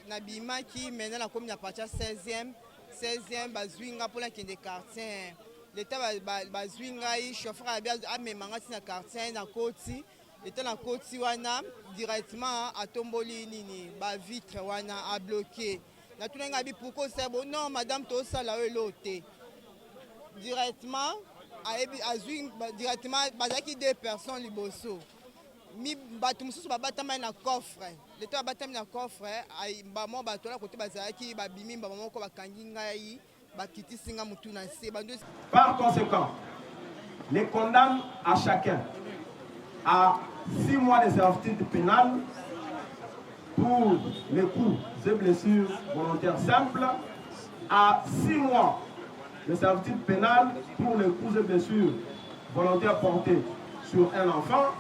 nabimaki maintenant nakomi na partie 16e bazwi nga mpona kende quartier leta bazwi ngai chauffeur amemanga ti na quartier nakoti leta nakoti wana directement atomboli nini bavitre wana abloqué natuna ngai pourquoi osala non madame tosala oyo elo te directement azwi directement bazalaki 2 personnes liboso bato mosusu babatami na coffre leta babatami na coffre bamo bato na kote bazalaki babimi bamo moko bakangi ngai bakitisi nga mutu na se. Par conséquent, les condamne à chacun à 6 mois de servitude pénale pour les coups et blessures volontaires simples, à 6 mois de servitude pénale pour les coups et blessures volontaires portés sur un enfant,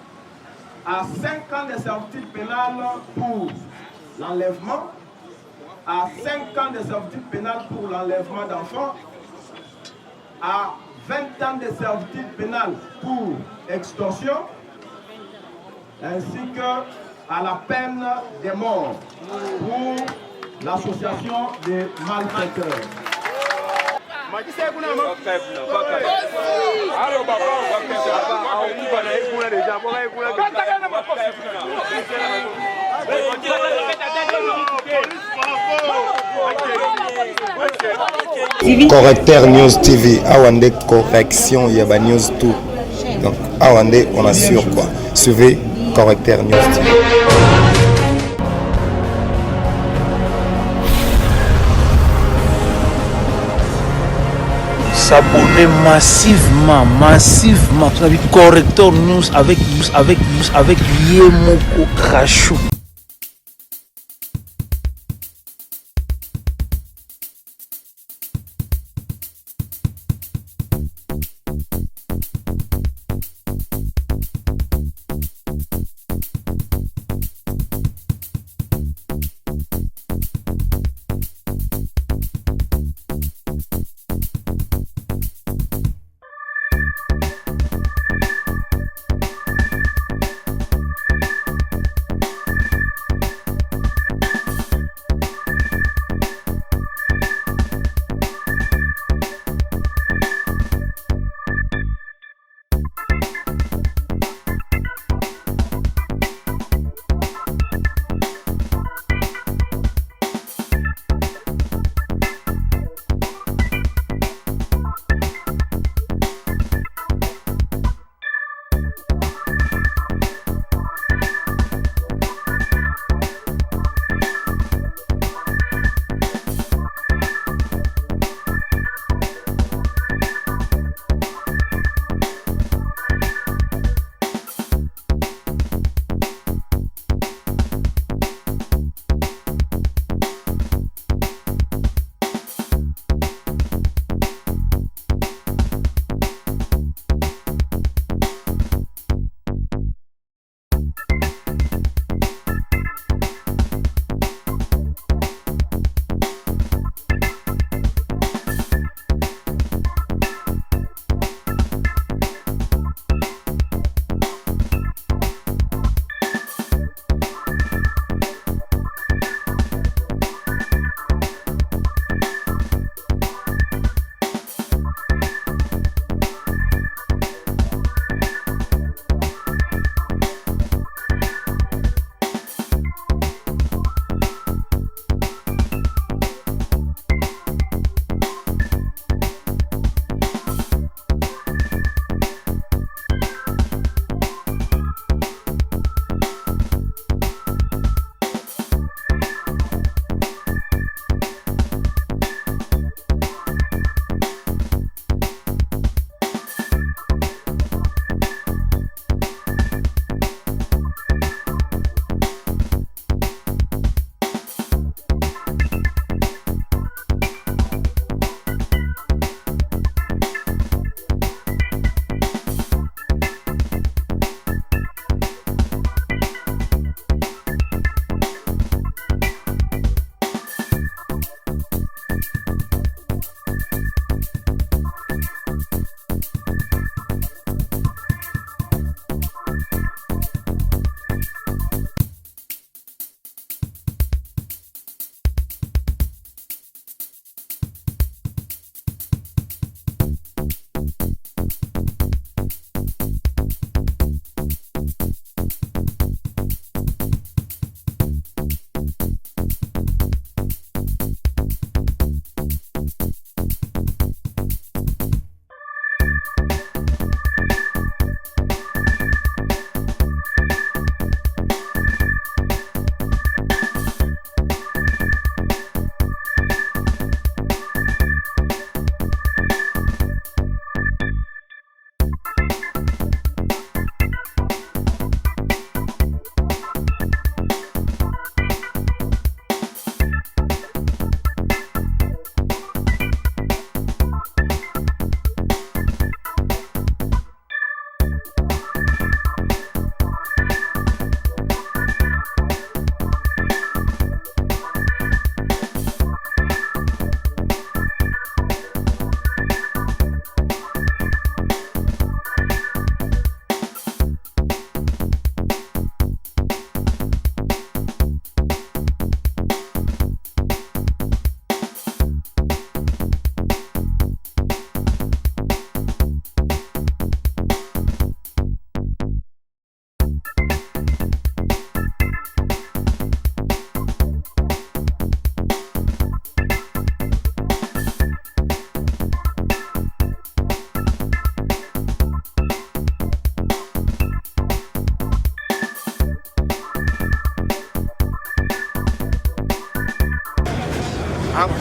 à 5 ans de servitude pénale pour l'enlèvement, à 5 ans de servitude pénale pour l'enlèvement d'enfants, à 20 ans de servitude pénale pour extorsion, ainsi qu'à la peine de mort pour l'association des malfaiteurs. Correcteur News TV, Awande correction, Yaba News tout. Donc Awande, on assure quoi. Suivez Correcteur News TV. S'abonner massivement Correcteur News avec Yemoko Krachou.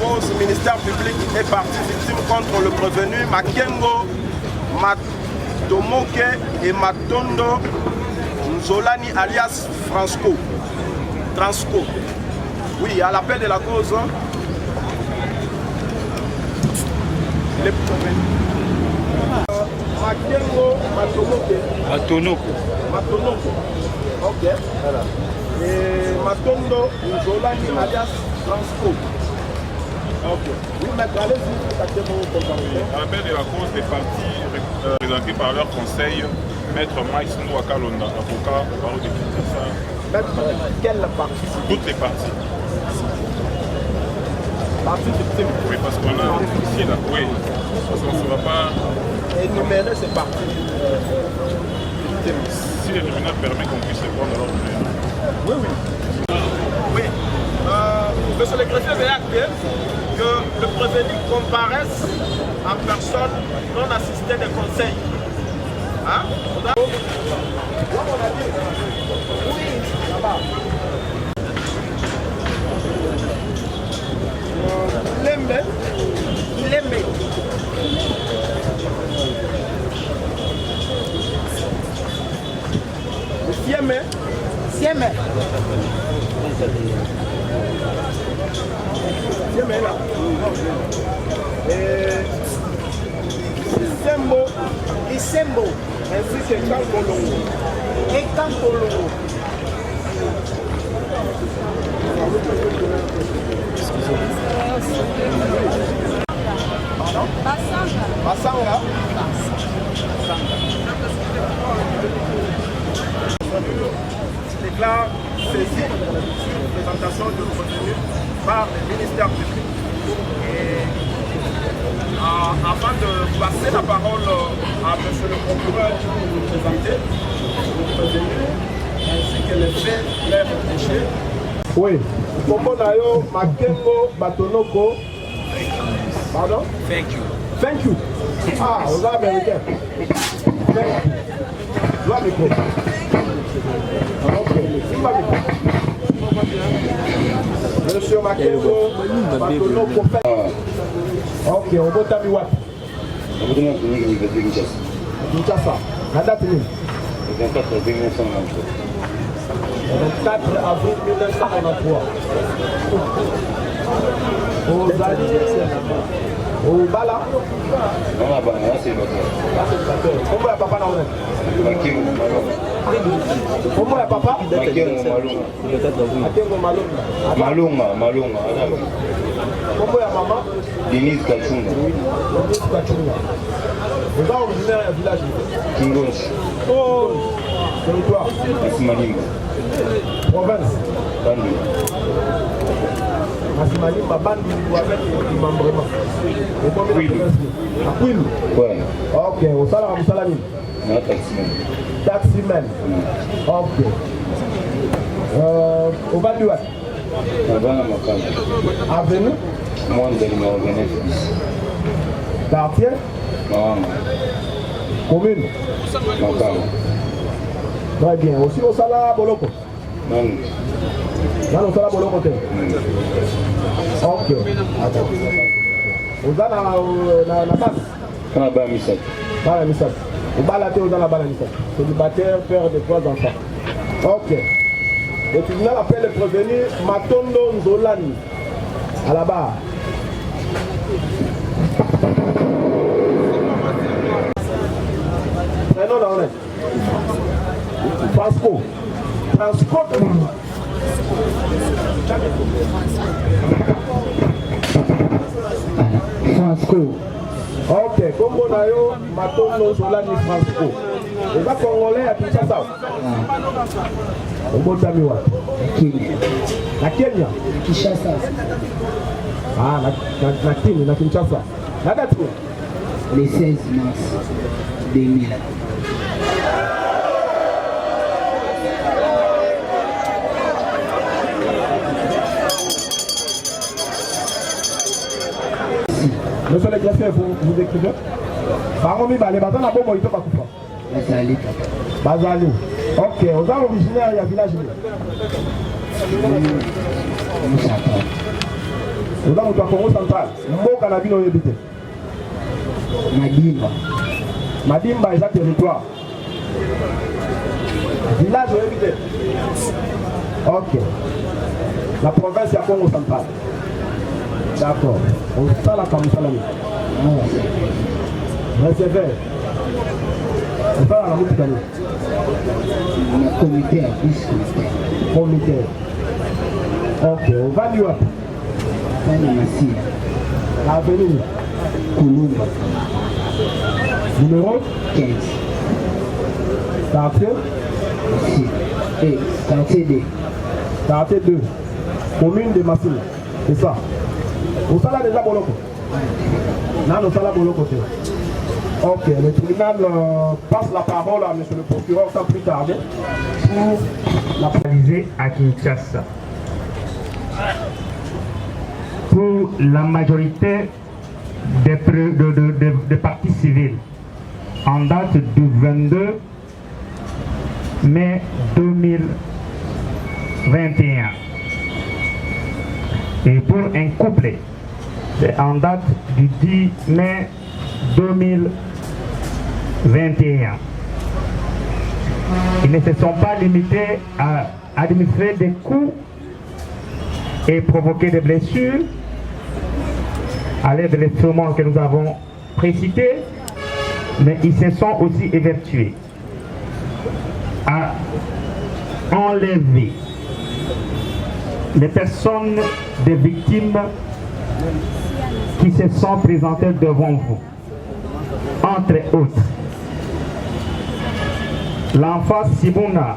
cause, le ministère public est parti victime contre le prévenu Makengo, Matomoke et Matondo Nzolani alias Transco. Oui, à l'appel de la cause, les prévenus. Makengo, Matomoke. Matonoko. Ok. Voilà. Et Matondo Nzolani alias Transco. Ok. Oui, mais allez-y, à l'appel de la cause des partis représentés par leur conseil, Maître Mike Sundou Akalonda, avocat au barreau de Kinshasa. Maître, quelle partie? Toutes les parties. Partie victime. Oui, parce qu'on a ici là. Oui. Parce qu'on ne va pas énumérer ces parties. Si le tribunal permet qu'on puisse les prendre, alors oui, oui. Oui. Monsieur le greffier veut acter que le prévenu comparaisse en personne non assisté des conseils. Hein? Oui, là-bas. Il aimait. Sieme là. Isembo. Ainsi que Kankolongo. Et Kankolongo. Pardon? Basanga. Déclare saisi sur présentation de prévenu par le ministère public. Et avant de passer la parole à M. le procureur qui nous présenter le prévenu ainsi que les faits clairs réfléchis. Oui, Kombo Nayo Makengo Batonoko. Pardon? Thank you. Thank you. Ah, vous avez américain. Thank you. Dois micro. Monsieur Makengo, Batonoko. Ok, on va t'amener what? On va donner un peu de Kinshasa. Kinshasa. La date est 24 avril 1993. 24 avril 1993. Aux alliés, au Bala. Non, là-bas, là, c'est le bateau. Comment est papa dans le Makengo Malonga. Comment est papa? Makengo Malonga. Makengo Malonga. Malonga. Comment est maman? Denise Kachunga. Denise Kachunga. Vous êtes originaire du village? Kingonchi. Oh, territoire. Asimanimba. Province. Bandu. Asimanimba, Bandu, avec Imambrema. Et combien de provinces? À Kwilu. Ouais. Ok, au salaire à Moussalami. Non, taximan. Taximan. Ok. Au Banduat. Avant la Makam. Avenue. Moi, je vais m'organiser. Quartier. Maman. Commune. Makam. Très bien. Aussi au salaire Boloko. Non. Dans le salaire Boloko. Ok. Vous avez la base. Quand la bas Missak. Pas la Missak. Vous baladez dans la base Missak. Célibataire, père de 3 enfants. Ok. Le tribunal appelle le prévenu Matondo Nzolani à la barre. Prénom dans le Transco. Transco. Transco. Ok, Kombo Nayo Matondo Nzolani Transco. Les Congolais à Kinshasa. Kombo Tamiwa. Na Kenya. Kinshasa. Ah, na Kenya, na Kinshasa. La date? Le 16 mars 2000. Monsieur le greffier, vous écrivez? Par contre, les bazans na bombo ito bakufa. Bazali. Bazali. Ok, aux gens originaires, il y a village. oza moto ya Congo central mboka na bino oyebi te Madimba. Madimba eza territoire village oyebi te ok la province ya Congo central d'accord osalaka mosala nini receveur osalaka motuka nini Na comité à bus comité ok ovandi wapi Fani Massia. na avenue Kulumba. numéro 15. quartier Massia. Quartier D. quartier 2 commune de Massina c'est ça osala déjà boloko non osala boloko te ok le tribunal passe la parole à monsieur le procureur sans plus tarder pour la réalisé à Kinshasa. Pour la majorité des partis civils en date du 22 mai 2021 et pour un couplet en date du 10 mai 2021. Ils ne se sont pas limités à administrer des coups et provoquer des blessures à l'aide de l'instrument que nous avons précité, mais ils se sont aussi évertués à enlever les personnes des victimes qui se sont présentées devant vous, entre autres l'enfant Sibuna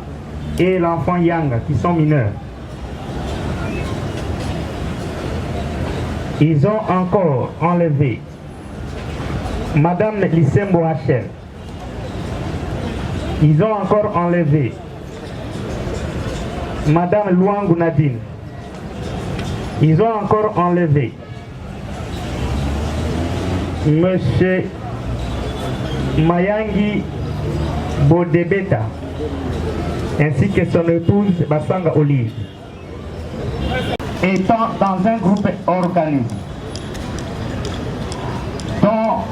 et l'enfant Yanga qui sont mineurs. Ils ont encore enlevé Madame Lissembo Hachel. Ils ont encore enlevé Madame Luangu Nadine. Ils ont encore enlevé Monsieur Mayangi Bodebeta ainsi que son épouse Basanga Olive. Étant dans un groupe organisé dont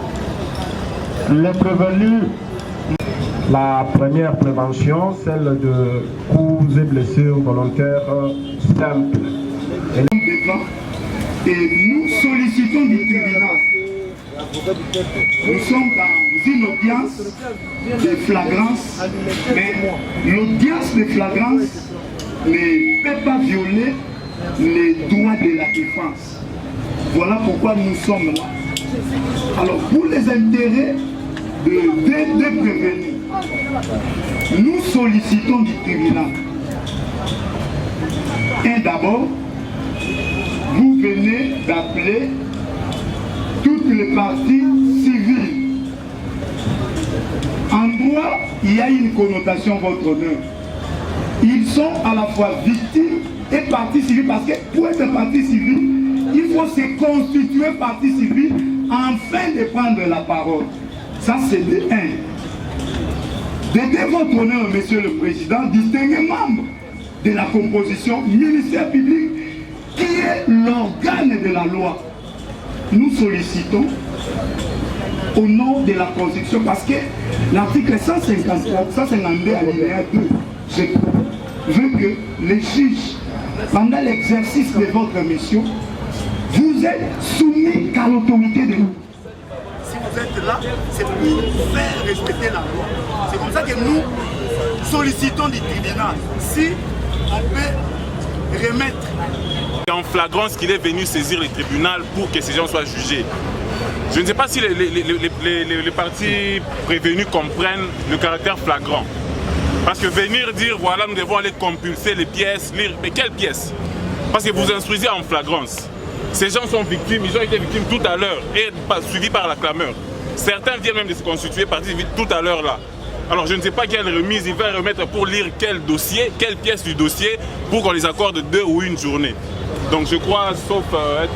le prévenu. La première prévention, celle de coups et blessures volontaires simples. Et nous sollicitons du tribunal. Nous sommes dans une audience de flagrance, mais l'audience de flagrance ne peut pas violer les droits de la défense. Voilà pourquoi nous sommes là. Alors, pour les intérêts des prévenus, nous sollicitons du tribunal. Et d'abord, vous venez d'appeler toutes les parties civiles. En droit, il y a une connotation votre honneur. Ils sont à la fois victimes et partie civile, parce que pour être partie civile, il faut se constituer partie civile afin de prendre la parole. Ça, c'est de 1. De votre honneur, Monsieur le Président, distingué membre de la composition ministère public, qui est l'organe de la loi. Nous sollicitons au nom de la Constitution, parce que l'article 152 alinéa 2, je veux que les juges, pendant l'exercice de votre mission, vous êtes soumis qu'à l'autorité de nous. Si vous êtes là, c'est pour faire respecter la loi. C'est comme ça que nous sollicitons du tribunal. Si on peut remettre. C'est en flagrance qu'il est venu saisir le tribunal pour que ces gens soient jugés. Je ne sais pas si les parties prévenues comprennent le caractère flagrant. Parce que venir dire, voilà, nous devons aller compulser les pièces, lire, mais quelles pièces? Parce que vous instruisez en flagrance. Ces gens sont victimes, ils ont été victimes tout à l'heure et suivis par la clameur. Certains viennent même de se constituer partie civile tout à l'heure là. Alors je ne sais pas quelle remise il va remettre pour lire quel dossier, quelle pièce du dossier pour qu'on les accorde 2 ou 1 journée. Donc je crois, sauf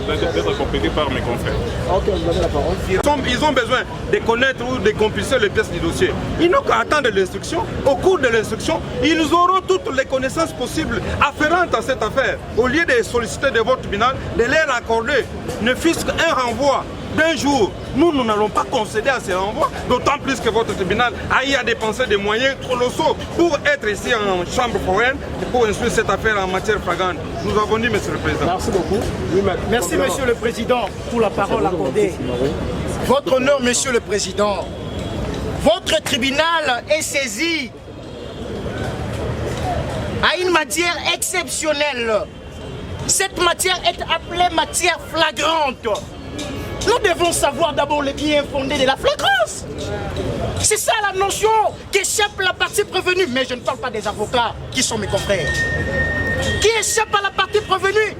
d'être complété par mes confrères. Ok, vous avez la parole. Ils ont besoin de connaître ou de compulser les pièces du dossier. Ils n'ont qu'à attendre l'instruction. Au cours de l'instruction, ils auront toutes les connaissances possibles afférentes à cette affaire. Au lieu de solliciter de votre tribunal, de leur accorder ne fût-ce qu'un renvoi d'un jour. Nous n'allons pas concéder à ces renvois, d'autant plus que votre tribunal a eu à dépenser des moyens colossaux pour être ici en chambre foraine et pour instruire cette affaire en matière flagrante. Nous avons dit, Monsieur le Président. Merci beaucoup. Merci, Monsieur le Président, pour la parole accordée. Votre honneur, Monsieur le Président, votre tribunal est saisi à une matière exceptionnelle. Cette matière est appelée matière flagrante. Nous devons savoir d'abord le bien fondé de la flagrance. C'est ça la notion qu'échappe la partie prévenue. Mais je ne parle pas des avocats qui sont mes confrères. Qui échappent à la partie prévenue.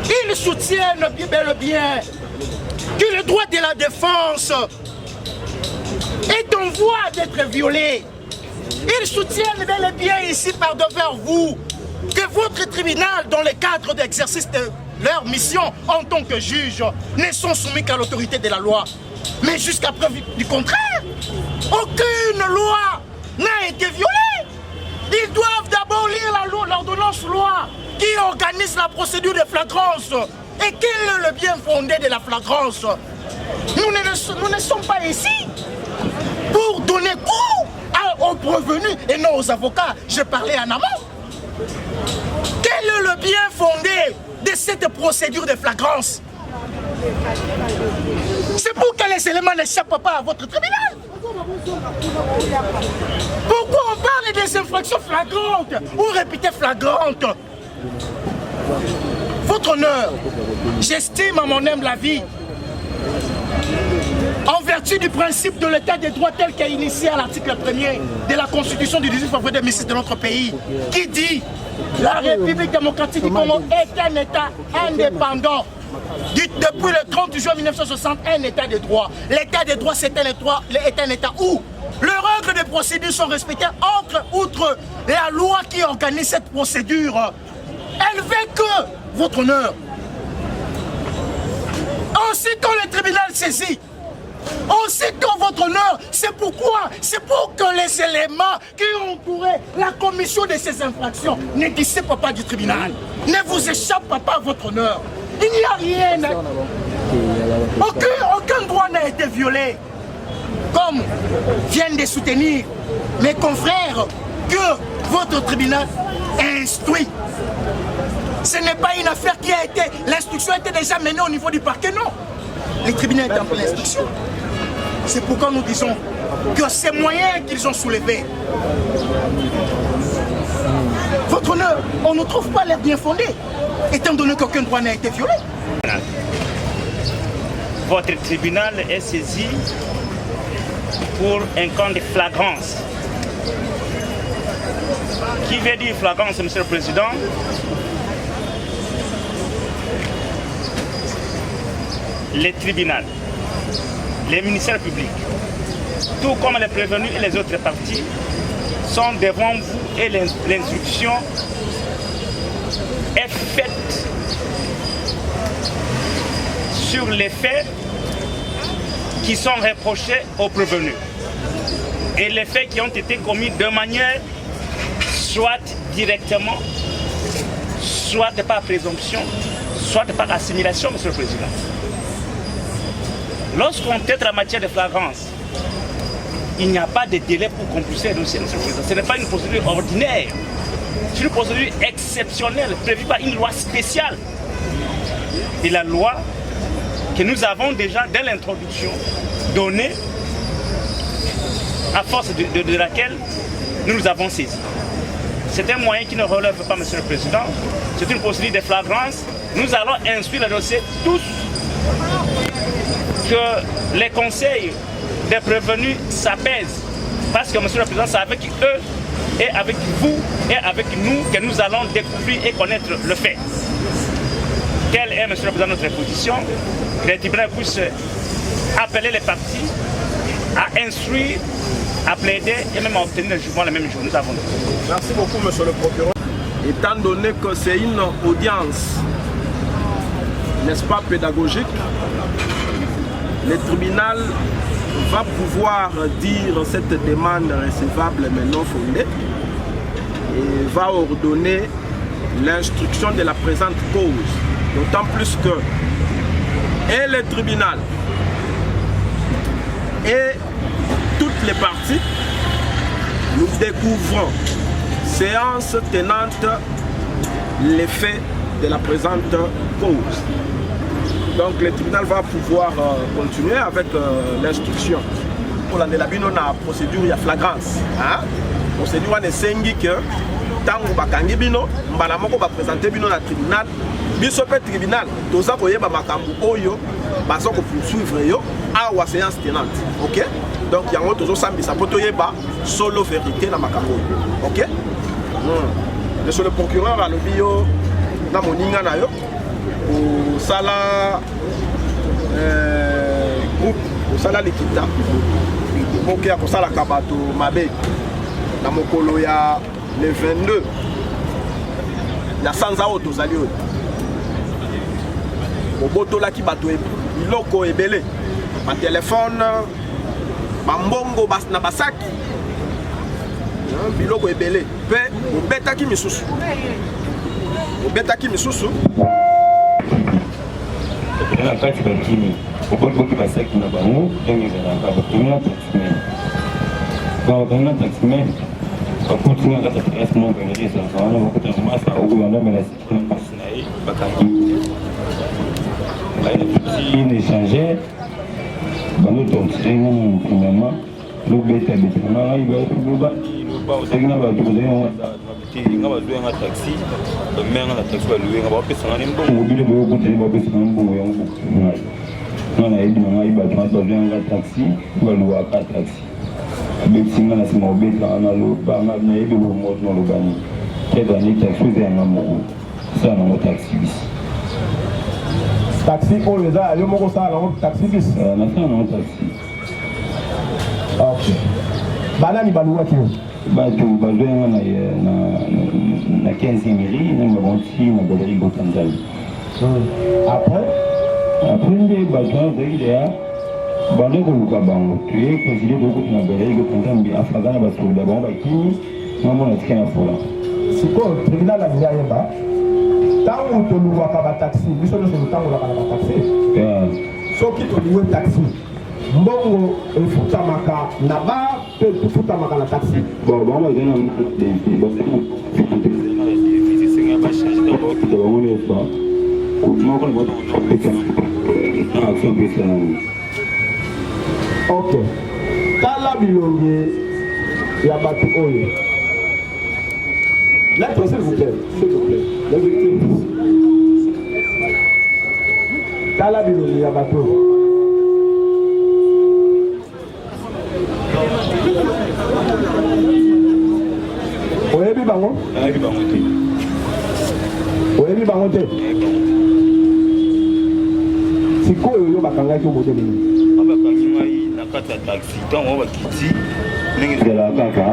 Ils soutiennent bel et bien que le droit de la défense est en voie d'être violé. Ils soutiennent bel et bien ici par devant vous que votre tribunal, dans le cadre d'exercice de leur mission en tant que juge, ne sont soumis qu'à l'autorité de la loi. Mais jusqu'à preuve du contraire, aucune loi n'a été violée. Ils doivent d'abord lire l'ordonnance loi qui organise la procédure de flagrance. Et quel est le bien fondé de la flagrance? Nous ne sommes pas ici pour donner cours aux prévenus et non aux avocats. Je parlais en amont. Quel est le bien fondé de cette procédure de flagrance? C'est pour que les éléments n'échappent pas à votre tribunal. Pourquoi on parle des infractions flagrantes ou répétées flagrantes? Votre honneur, j'estime à mon humble avis, en vertu du principe de l'état des droits tel qu'est initié à l'article 1er de la Constitution du 18 février 2006 de notre pays, qui dit la République démocratique du Congo est un État indépendant. Depuis le 30 juin 1960, un État de droit. L'état de droit, c'est un État où les règles de procédure sont respectées, outre la loi qui organise cette procédure. Elle veut que, votre honneur, aussitôt le tribunal saisit, aussitôt votre honneur, c'est pourquoi, c'est pour que les éléments qui ont entouré la commission de ces infractions ne dissipent pas du tribunal, ne vous échappent pas votre honneur. Il n'y a rien, aucun droit n'a été violé, comme viennent de soutenir mes confrères que votre tribunal instruit. Ce n'est pas une affaire qui a été, l'instruction a été déjà menée au niveau du parquet, non. Le tribunal est en pleine instruction. C'est pourquoi nous disons que ces moyens qu'ils ont soulevés, votre honneur, on ne trouve pas l'air bien fondé, étant donné qu'aucun droit n'a été violé. Votre tribunal est saisi pour un cas de flagrance. Qui veut dire flagrance, Monsieur le Président? Les tribunaux, les ministères publics, tout comme les prévenus et les autres parties, sont devant vous et l'instruction est faite sur les faits qui sont reprochés aux prévenus et les faits qui ont été commis de manière soit directement, soit par présomption, soit par assimilation, Monsieur le Président. Lorsqu'on traite la matière de flagrance, il n'y a pas de délai pour compulser le dossier, Monsieur le Président. Ce n'est pas une procédure ordinaire. C'est une procédure exceptionnelle, prévue par une loi spéciale. Et la loi que nous avons déjà, dès l'introduction, donnée, à force de laquelle nous avons saisi. C'est un moyen qui ne relève pas, Monsieur le Président. C'est une procédure de flagrance. Nous allons instruire le dossier tous que les conseils des prévenus s'apaisent. Parce que, Monsieur le Président, c'est avec eux et avec vous et avec nous que nous allons découvrir et connaître le fait. Quelle est, Monsieur le Président, notre position? Que les tribunaux puissent appeler les parties à instruire, à plaider et même à obtenir le jugement le même jour. Nous avons. Merci beaucoup, Monsieur le procureur. étant donné que c'est une audience, n'est-ce pas, pédagogique, le tribunal va pouvoir dire cette demande recevable mais non fondée et va ordonner l'instruction de la présente cause. D'autant plus que et le tribunal et toutes les parties, nous découvrons, séance tenante, les faits de la présente cause. Donc le tribunal va pouvoir continuer avec l'instruction. Pour la procédure, il y a flagrance. La procédure, on est sengi que tant que bakangi bino, mbalamoko va présenter bino na tribunal. Biso pe tribunal, toza koyeba makambu oyo, baso ko poursuivre yo awa séance tenante. OK? Donc yango tozo sambisa poto yeba solo vérité na makambu. OK? Monsieur le procureur a le bio na moninga na yo au sala groupe au sala l'équita. OK a ko sala kabato mabe na mokolo ya le 22 ya sanza auto zali oyo. Boboto la ki bato biloko ebele ma téléphone bambongo na basaki biloko ebele pe obetaki misusu na kati bakimi oboki basaki na bango ndenge ezalaka bakomina taximen bakomina taximen bakotinga kati ya presse moko eleki ezalaka wana bakotaka masa okoyanda mela sikina mpasi na ye bakangi une échangère, nous sommes premièrement, nous bêta un taxi, taxi pour les gars, il y a un taxi bis. Taxi. Ok. Banani balouwa qui Batu besoin na 15e mairie, na mabonti na galerie Botanzali. Après les besoins de l'idée, bande ko luka bango. Tu es président de la galerie Botanzali afagana basoda bango bakini, maman na tika na fola. C'est quoi le tribunal la via yeba? Tango to louwa ka ba taxi, biso no so tango la ka ba taxi. So ki to louwa taxi. Mbongo efutamaka na ba pe efutamaka na taxi. Bon, on va donner un ok. Tala bilonge ya batu oyo. Lettre s'il vous plaît. Les victimes. Tala bilonge ya batu oyo. Oyebi bango? Oyebi bango te. Oyebi bango te? Sikoyo yo bakangaki omoto nini? Bakangi ngai na kati ya taxi ntango bakiti ndenge ezala kaka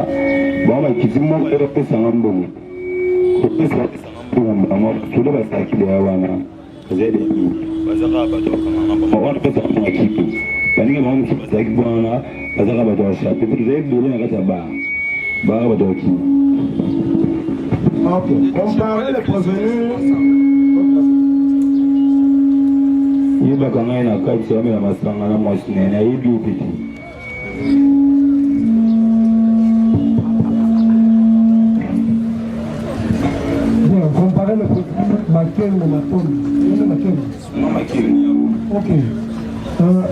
bango bakiti moko epesanga mbongo kopesanga mbongo bango soda basakile ya wana ezaleki bazaka bato bakanganga wana pesanga mbongo akipe bandenge bango mosusu bazalaki wana bazaka bato bashape po tozali ebele na kati ya baa baa bato bakini. Ok, comparez les prévenus. Il va quand même à 4 semaines à ma sang à la moitié, il y a eu du petit. Bien, comparez les prévenus Makel ou Maton. Non, Makel. Ok.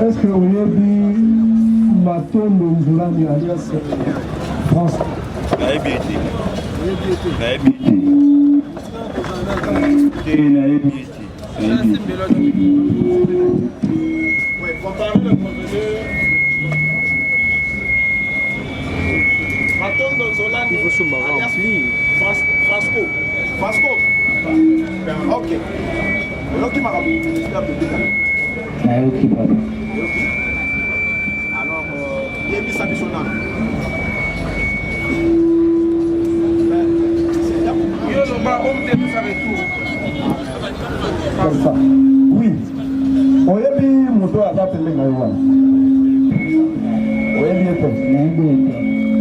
Est-ce que vous avez vu Maton de Nzoulani alias France? Naïbiti. Comparez le prévenu Maton de Nzoulani alias Frasco. Ok. Loki Marabout, ministère public. Alors, Yébi Sabisona. Comme ça. Oui. On y a mis mon tour à la télé. On y a mis un peu.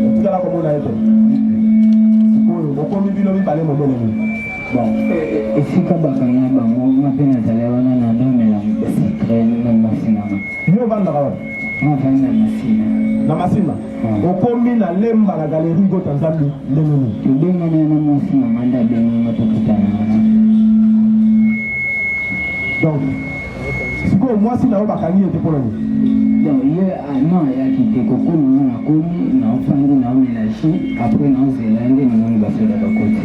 En tout cas, là, comment on a été. On a mis le balai, mon bon. Bon. Et si tu as un peu de salaire, on a un peu de secret, on a na masina okomi na lemba na galerie go Tanzanie ndengoni tubengana na masina manda benga tukutana donc siko mwasi na obakani ete pour lui donc ye non ya kite kokuna na komi na ofangi na omelashi après na zelande na ngoni basoda bakoti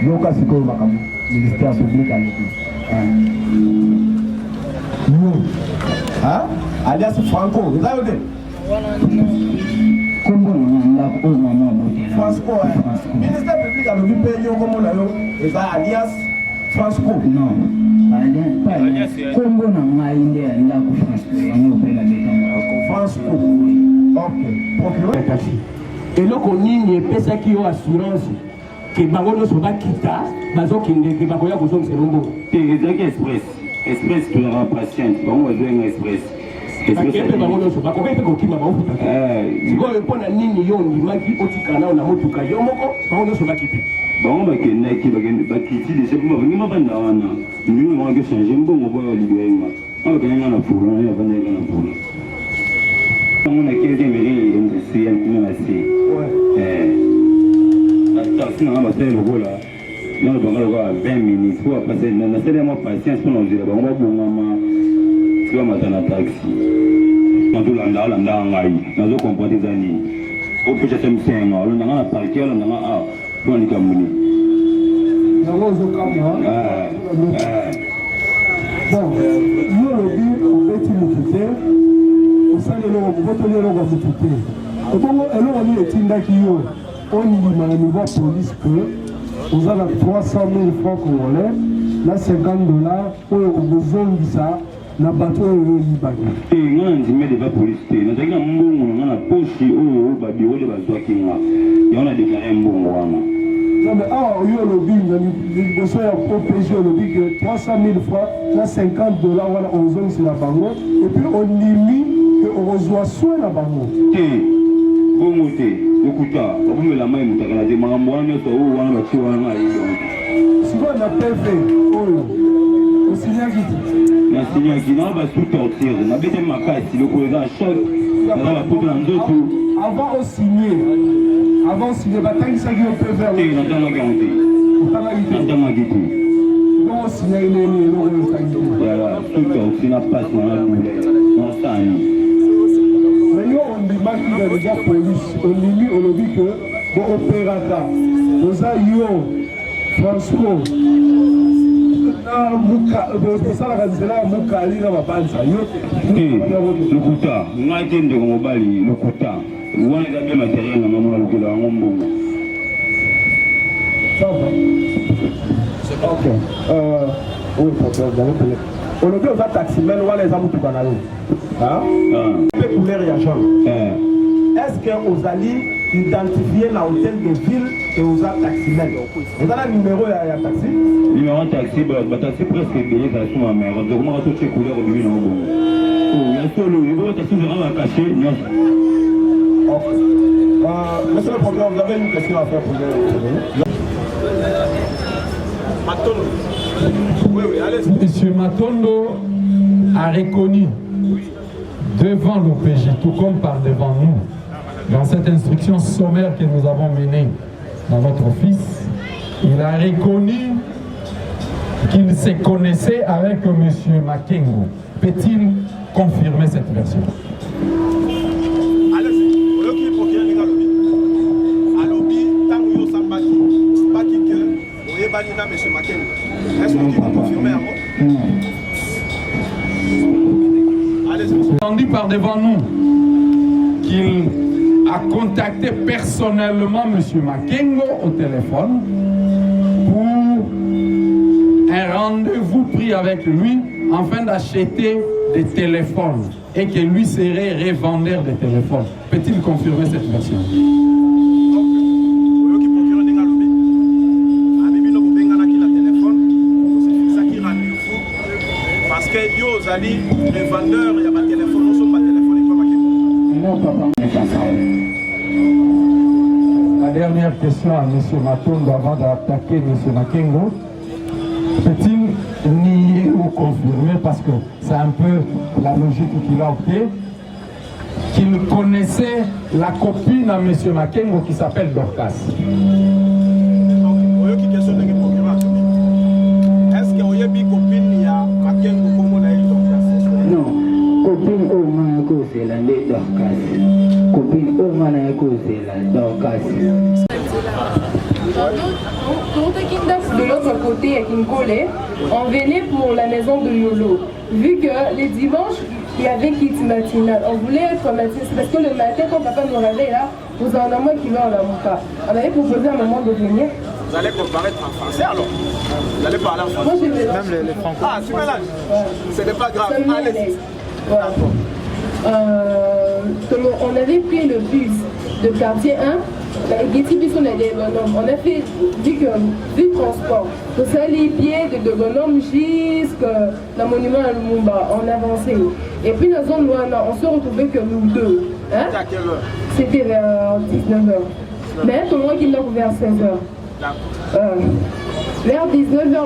yoka siko bakamu ministère public à hein alias Franco vous avez dit comment on a au moment Franco ministère public a levé payer comme on a yo et ça alias Franco non alias comment on a inde anda ku Franco on peut la bêta Franco ok procureur taxi et donc on y pesa qui ont assurance que bango so bakita bazokende ke bakoya kozonga selongo te ezaki express tu la patiente bango bazoenga express Bakete bango so bakoka pe kokima ba ofuta sikoyo mpona nini yo ndimaki otikana na motuka yo moko bango so bakite bango bakendaki bakiti déjà po bavangima banda wana ndimi bango ke changer mbongo boyo libenga bakanyanga na fura na banyanga na fura bango na 15e mairie industrielle kuma na se taxi na basale lokola dans le bango à 20 minutes pour passer na sele mo patience pour nous dire bango babongama tu vas na taxi quand tu landa ngai nazo comprendre zani au peut être msenga on a na parquet on a pour ni kamuni nango zo kamwa bon yo lobi obeti mukite osale lo boto lo go mukite obongo elo ni etindaki yo on dit dans le niveau police que vous avez 300 000 francs congolais, là $50 pour besoin de ça, na bateau libani. Et on a dit mais de la police, nous avons un bon, on a poché au babio de bateau et on a déclaré un bon roi. Non mais ah, il y a le bing, le soir pour PG le bing que 300 000 francs, là $50 voilà on zone c'est la banque et puis on limite que on reçoit soin la banque. Bon côté. Okuta, on la main mutakala de maramboana to wana batu wana ayi. Si on a PV, on signa qui. Na signa qui na ba tout torture, na bete makasi le collègue choc. Na ba tout na nzoto. Avant on signer. Avant signer batang ça qui on PV. Et na dans la garantie. Dans ma guide. Donc on signa une voilà, tout torture na passe na la douleur. Non ça ni. On dit que les gars police, on dit on dit que bon opérateur, nous avons Franco, ça la canzela mukali na mapanza yo. Le kuta, nous avons été de mobali, le kuta. Où on a bien matériel na maman le kilo ngombo. Ça va. OK. Oui, on a dit aux taximens ou les amis tout canal. Couleur et jaune. Est-ce que vous allez identifier l'hôtel de ville et vous avez taximens? Vous avez le numéro à taxi? Numéro taxi, taxi presque payé dans la somme mère. Donc on va toucher couleur au début dans le bon. Il y a tout le numéro taxi vraiment caché. Monsieur le procureur, vous avez une question à faire pour vous? Monsieur Matondo a reconnu devant l'OPJ, tout comme par devant nous, dans cette instruction sommaire que nous avons menée dans notre office, il a reconnu qu'il se connaissait avec M. Makengo. Peut-il confirmer cette version? Est-ce qu'on peut confirmer entendu par devant nous qu'il a contacté personnellement M. Makengo au téléphone pour un rendez-vous pris avec lui afin d'acheter des téléphones et que lui serait revendeur des téléphones. Peut-il confirmer cette version? Bozali, les vendeurs, il y a pas de téléphone, on ne pas téléphonique, Non, papa, on n'est pas ça. La dernière question à M. Matondo avant d'attaquer M. Makengo. Peut-il nier ou confirmer, parce que c'est un peu la logique qu'il a opté, qu'il connaissait la copine à M. Makengo qui s'appelle Dorcas. Est-ce qu'il y a une copine il y a Makengo comme on a eu Dorcas? Non, copine au Manako c'est la Dorcas. Copine au Manako c'est la Dorcas. De l'autre côté, à Kinkole, on venait pour la maison de Yolo. Vu que les dimanches, il y avait kit matinal. On voulait être matinal. Parce que le matin, quand papa nous réveille là, vous en avez moins qui va en Amouka. On avait proposé à un moment de venir. Vous allez comparaître en français alors? Vous allez parler en français? Moi, je vais même les franco. Ah, tu mélanges? Ce n'est pas grave. Allez-y. Voilà. On avait pris le bus de quartier 1. On a fait du transport. Pour ça, les pieds de Gonome jusqu'à le monument à Lumumba, on avançait. Et puis, dans la zone Luana, on se retrouvait que nous deux. Hein? À quelle heure? C'était vers 19h. Mais tout le monde qui l'a ouvert à 16h. Vers 19h,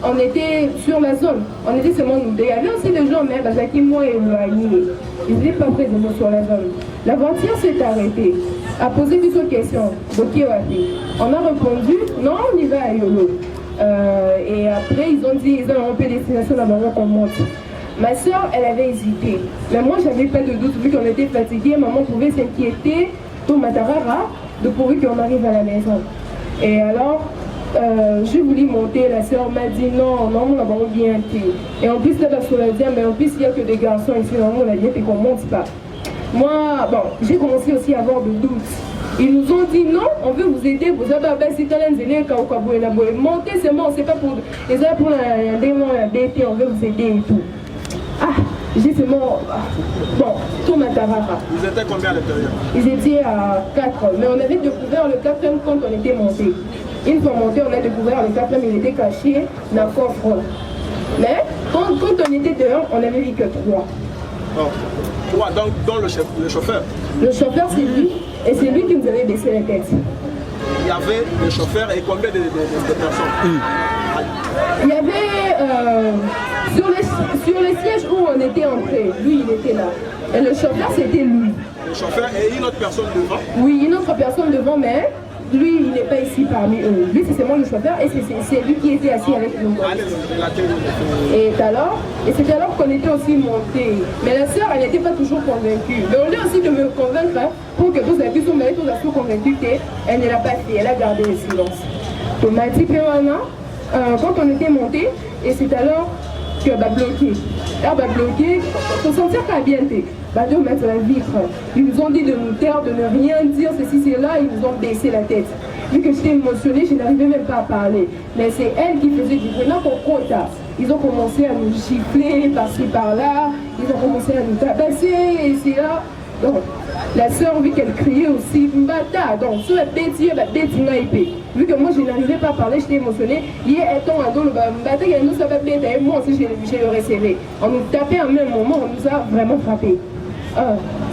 on était sur la zone. On était seulement nous deux. Il y avait aussi des gens, même, Jackie, moi et Loani. Ils n'étaient pas présents sur la zone. La voiture s'est arrêtée. A posé plusieurs questions. On a répondu, non, on y va à Yolo. Et après, ils ont dit, ils ont un peu de destination là-bas qu'on monte. Ma soeur, elle avait hésité. Mais moi, j'avais pas de doute, vu qu'on était fatigués. Maman pouvait s'inquiéter, tout Matarara, de pourvu qu'on arrive à la maison. Et alors, je voulais monter. La soeur m'a dit, non, on a bien été. Et en plus, là, parce qu'on a dit, mais en plus, il n'y a que des garçons ici, on a dit qu'on ne monte pas. Moi, bon, j'ai commencé aussi à avoir de doutes. Ils nous ont dit non, on veut vous aider, vous avez montez seulement, c'est pas pour les aider pour un démon, un DT, on veut vous aider et tout. Ah, j'ai seulement. Bon, tout Matarara. Ils étaient combien à l'intérieur? Ils étaient à 4, mais on avait découvert le 4e quand on était monté. Une fois monté, on a découvert le 4e, il était caché dans le coffre. Mais quand on était dehors, on n'avait vu que 3. Oh. Ouais, donc le chauffeur. Le chauffeur, c'est lui, et c'est lui qui nous avait baissé la tête. Il y avait le chauffeur et combien de personnes? Il y avait sur les sièges où on était entré, lui il était là. Et le chauffeur c'était lui. Le chauffeur et une autre personne devant? Oui, une autre personne devant, mais lui il n'est pas ici parmi eux. Lui c'est seulement le chauffeur et c'est lui qui était assis avec nous. Et c'était alors qu'on était aussi monté. Mais la sœur elle n'était pas toujours convaincue. Mais au lieu aussi de me convaincre, hein, pour que tous les plus soient convaincus qu'elle ne l'a pas fait, elle a gardé le silence. Donc m'a dit quand on était monté, et c'est alors que bah bloqué. Là bah bloqué, pour sentir qu'à bien été. Bah de mettre la vitre. Ils nous ont dit de nous taire, de ne rien dire, ceci, c'est là, ils nous ont baissé la tête. Vu que j'étais émotionnée, je n'arrivais même pas à parler. Mais c'est elle qui faisait du bruit. Là pour quota. Ils ont commencé à nous gifler par-ci par-là, ils ont commencé à nous tabasser, et c'est là. Donc, la sœur, vu qu'elle criait aussi, Mbata, donc, sur la bête, vu que moi je n'arrivais pas à parler, j'étais émotionnée. Hier, étant ado, le Mbata, il nous avait bête, et moi aussi j'ai le recevais. On nous tapait en même moment, on nous a vraiment frappé.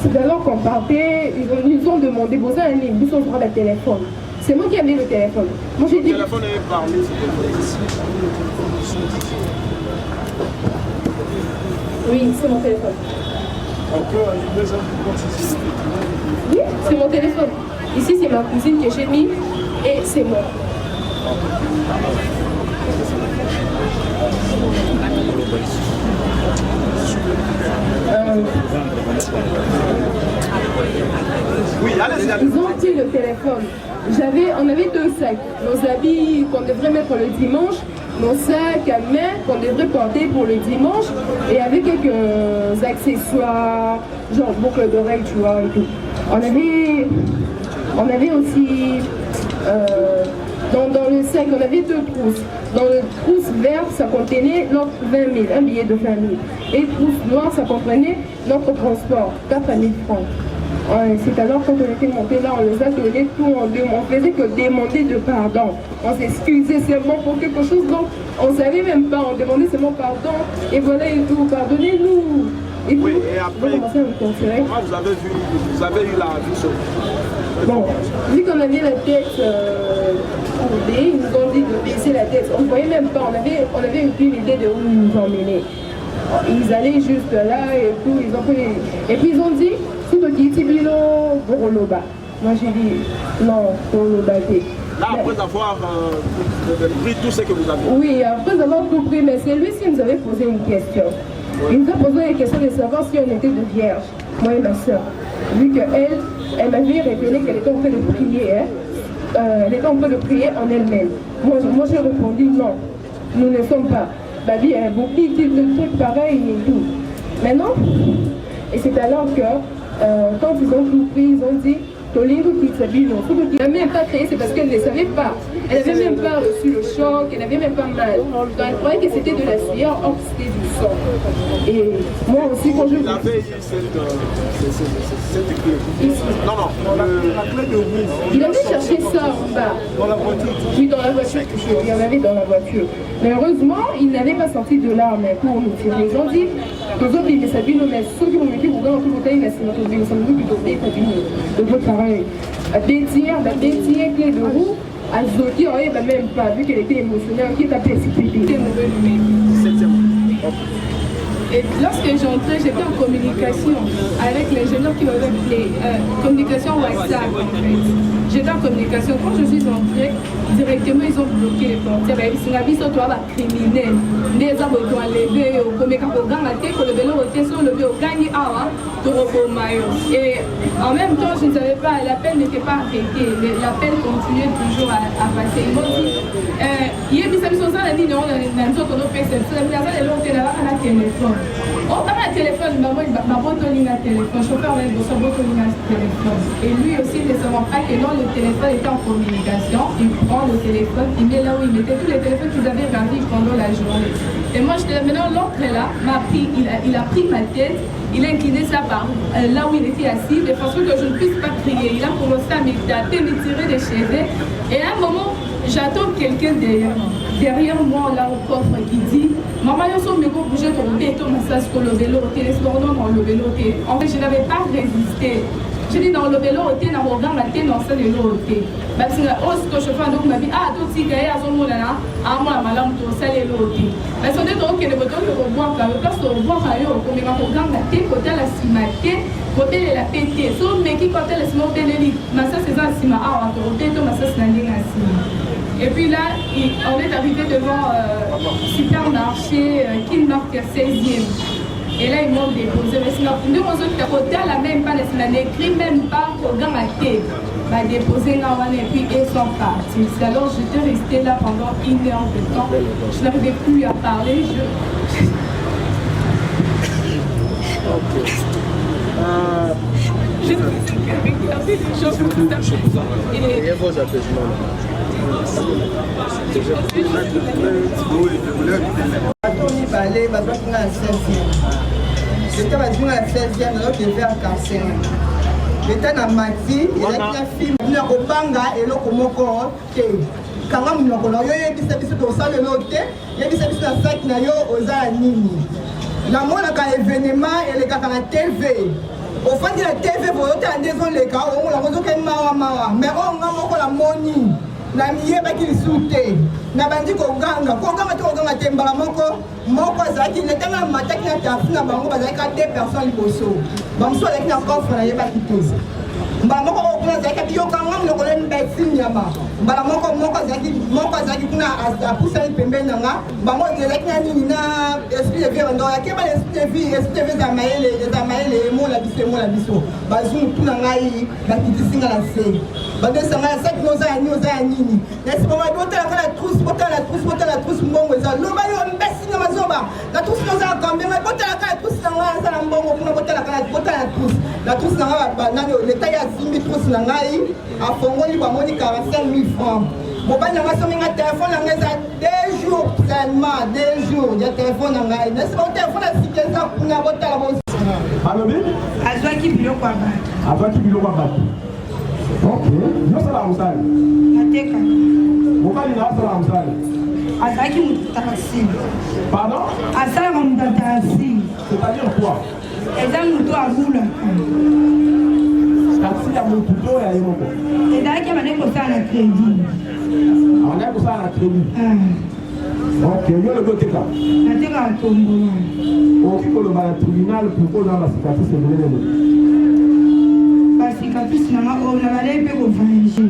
C'est alors qu'on partait, ils nous ont demandé, vous avez un livre, nous sommes droit de téléphone. C'est moi qui ai mis le téléphone. Moi j'ai dit. Le téléphone est parmi Oui, c'est mon téléphone. On peut allumer ça pour Oui, c'est mon téléphone. Ici, c'est ma cousine que j'ai mis et c'est moi. Oui, allez-y. Ils ont pris le téléphone. On avait 2 sacs. Nos habits qu'on devrait mettre le dimanche, nos sacs à main qu'on devrait porter pour le dimanche, et avec quelques accessoires, genre boucle d'oreille, tu vois, et tout. On avait aussi, dans le sac, on avait 2 trousses. Dans le trousse vert, ça contenait notre 20 000, un billet de 20 000. Et trousse noire, ça comprenait notre transport, 4 000 francs. C'est alors quand on était monté là, on les a donné tout en deux. On faisait que demander de pardon. On s'excusait seulement pour quelque chose, donc on ne savait même pas. On demandait seulement pardon. Et voilà et tout, pardonnez-nous. Et puis, et après, comment vous avez eu la vision? Bon, vu qu'on avait la tête courbée, ils nous ont dit de baisser la tête. On ne voyait même pas, on avait aucune idée de où ils nous emmenaient. Ils allaient juste là et tout, ils ont pris... Et puis ils ont dit, tout le Kitibilo, Boroloba. Moi j'ai dit, non, Boroloba. Là, après avoir pris tout ce que vous avez. Oui, après avoir tout pris, mais c'est lui qui nous avait posé une question. Il nous a posé une question de savoir si on était de vierge, moi et ma soeur. Vu qu'elle, elle m'avait révélé qu'elle était en train de prier, hein. Elle était en train de prier en elle-même. Moi j'ai répondu non, nous ne sommes pas. Babi a beaucoup dit le truc pareil et tout. Maintenant, et c'est alors que quand ils ont tout pris, ils ont dit Tolingo qui s'habille, elle n'a même pas créé, c'est parce qu'elle ne savait pas. Elle n'avait même pas reçu le choc, elle n'avait même pas mal. Donc elle croyait que c'était de la sueur, or c'était du sang. Et moi aussi, quand je... Vous avez eu cette clé. Non, la clé de roue. Il avait cherché ça en bas. Dans la voiture? Oui, dans la voiture. Il y en avait dans la voiture. Mais heureusement, il n'avait pas sorti de l'arme pour nous tirer. Ils ont dit, nous autres, ils s'habillent, mais ceux qui vont mettre au gars, tout le temps, ils sont venus plutôt bien s'habiller. De votre pareil. La bétière, clé de roue, à Zoki, on ne même pas, vu qu'elle était émotionnelle, qui t'a précipité. Et lorsque j'entrais, j'étais en communication avec l'ingénieur qui m'avait appelé, communication WhatsApp en fait. J'étais en communication. Quand je suis entrée, directement ils ont bloqué les portières. Ils ont dit que c'est criminel. Les arbres ont enlevé au premier cap au gang, le vélo au levé au gagné à et en même temps, je ne savais pas, l'appel n'était pas arrêté. L'appel continuait toujours à passer. Ils m'ont dit, il y a des personnes qui ont dit, non, on a un téléphone. On a un téléphone, ma botoline a téléphone, chauffeur avec son botoline a téléphone. Et lui aussi ne savant pas que non, le téléphone était en communication. Il prend le téléphone, il met là où il mettait tous les téléphones qu'ils avaient gardés pendant la journée. Et moi, j'étais là, maintenant l'autre est là, il a pris ma tête, il a incliné sa barre là où il était assis, de façon que je ne puisse pas crier. Il a commencé à me taper, me tirer des cheveux. Et à un moment, j'attends quelqu'un derrière moi, là au coffre, qui dit Maman, je suis bouger ton béton, massage pour le vélo, dans le vélo. En fait, je n'avais pas résisté. Je dis dans le vélo, on a regardé la tête dans ce vélo. Parce que ce que je fais, donc, m'a dit ah, tout ce qui est à son moment là, à moi, ma lampe, tout ça, les lots. Mais on dit donc que le bouton de revoir, parce que revoir, comme on regarde la tête, côté la cimaté, côté la pété. Sauf mais qui côté la cimaté, mais ça, c'est un cima, ah, on côté, mais ça, c'est un ding à cima. Et puis là, on est arrivé devant supermarché qui marque 16e. Et là, ils m'ont déposé. Mais sinon, nous, on s'est côté à la même panne, on n'écrit même pas au gars à thé. Bah, déposé là, et puis ils sont partis. Alors, j'étais restée là pendant 1 heure de temps. Je n'arrivais plus à parler. Je ne faisais que regarder les gens comme ça. Et vos apaisements. J'étais à la 16e, alors que je vais à Carcé. J'étais à Mati, il y a une fille, il y a un banga et l'autre moko. Quand on a eu des services au sein de l'hôtel, il y a des services à 5 nayo aux Anini. La mona a événement et les gars à la TV. Au fond de la TV, vous avez des gens les gars, on a besoin de mawa. Mais on a encore la moni. Na miyeba ki sute na bandi ko ganga tembala moko zaki le tanga mataki na tafuna bango bazaka 2 personnes liboso bamso avec na coffre na yeba kitoza mbala moko okuna zaki yo kanga moko le mbesi nyama mbala moko zaki kuna apusa pembeni nga bango zaki na nini na esprit de vie ndo yakeba esprit de vie za maele mo la biso bazungu tuna ngai bakitisinga la se bande sanga la sak noza nini nasi mama bota la trousse mbongo za loba yo mbesi na mazoba la trousse noza kambe ma bota la trousse sanga za mbongo kuna bota la trousse sanga banani l'état ya zimbi trousse na ngai afongoli ba moni 45 000 francs mobali nga somi nga téléphone na ngai za 2 jours seulement 2 jours ya téléphone na ngai nasi ba téléphone na sikeza kuna bota la alobi azwaki biloko ya bato. Azwaki biloko ya bato. Ok, nyosala mosali. Ateka. Mobali na asala mosali. Azalaki mutatasi. Pardon? Asalaka mutatasi. C'est-à-dire quoi? Eza mutu abula. Kasi ya mutu to ya yemoko. Ezalaki abandaki kosala na crédit. Abandaki kosala na crédit. Ok, yo le boteka. Nateka tombola. Oki koloba na tribunal pour kozala na cicatrice ebelele. Cicatrice nanga oyo nabale mpe kovange.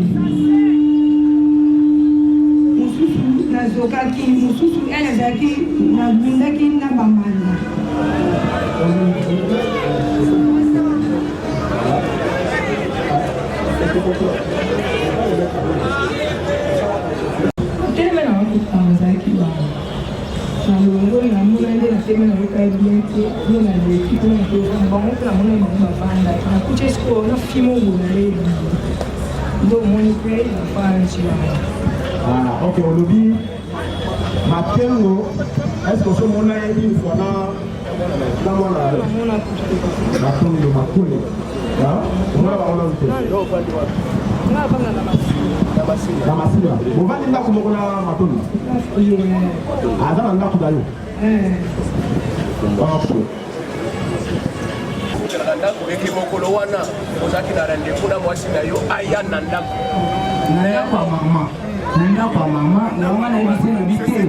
Mosusu nazokaki, mosusu ene azalaki nabundaki na bamanda. Teleme na wakutanga azalaki na longo na mona nde nateme na yokai bien te yo na leki mpona tofana bango mpe namona bango bavanda nakuti esiko na fimo ngona lebi ndo omoni mpe nafanzi wana. Ok, olobi makengo est-ce que omona yebi une fois na mona makengo makule omona bango te na masila movandi ndako moko na matoni aza na ndako na yo na ndako eke mokolo wana ozalaki na rendez-vous na mwasi na yo aya na ndako naya kwa mama na ndako ya mama na wana nayebisi lobi te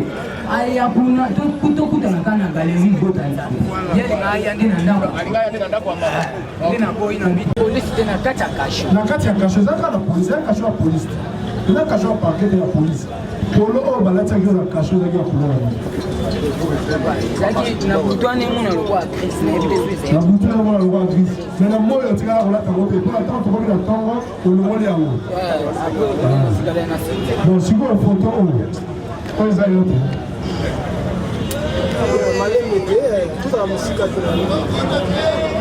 aya kuna tokutana kaka na galeri bota nzambe yelinga aya nde na ndako alinga aya nde na ndako ya mama nde naboyi na polisi te na kati ya kasho na kati ya kasho eza kaka na polisi eza kasho ya polisi eza kasho ya parquet ya polisi polo oyo balatiaki yo na kasho ezaki ya couleur na butu ane mona lokwa gris na butu ane mona lokwa gris mais na moyo otikaka kolata ngo te mpona ntango tokomi na ntongo olongoli yango bon sikoyo foto oyo oyo eza yo te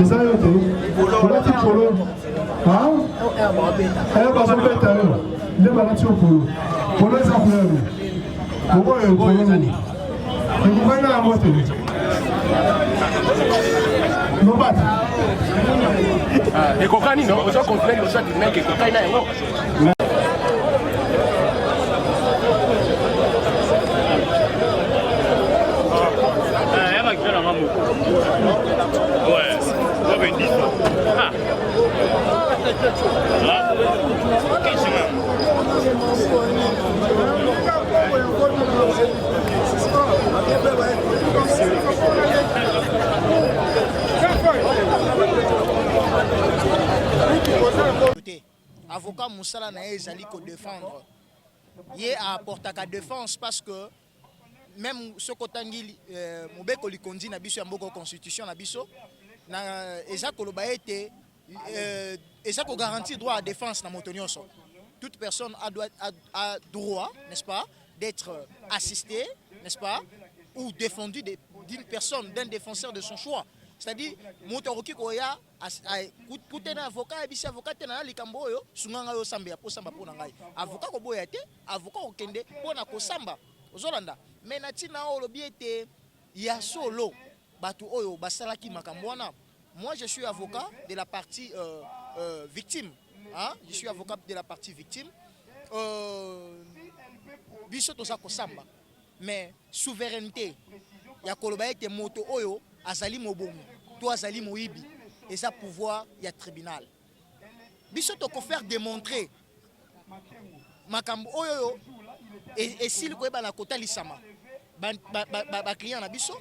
eza yo te olati polo bazobeta yo nde balati yo polo polo eza couleur okoyo polo ekokani na yango te nobata ekokani no ozo conflere loso atineke ekokani na yango. Avocat Moussala na ezali ko défendre. Yé apportaka défense parce que même ce kotangi mobeko likondi na biso ya mboko constitution na biso na eza koloba ete eza ko garantir droit à défense na motonyoso. Toute personne a droit, n'est-ce pas, d'être assistée, n'est-ce pas, ou défendue d'une personne, d'un défenseur de son choix. C'est-à-dire, motoroki koya kutena avocat et bisi avocat tena likambo yo sunganga yo samba ya posamba pona ngai. Avocat ko boya te, avocat ko kende pona ko samba. Ozolanda. Mais na tina o lobi ete ya solo batu oyo basalaki makambo wana. Moi je suis avocat de la partie victime. Hein? Je suis avocat de la partie victime. Biso toza ko samba. Mais souveraineté ya koloba ete moto oyo azali mobongo, toi azali moibi, et ça pouvoir y a tribunal. Biso to ko faire démontrer makambo oyo et s'il ko ba na kota lisama ba client na biso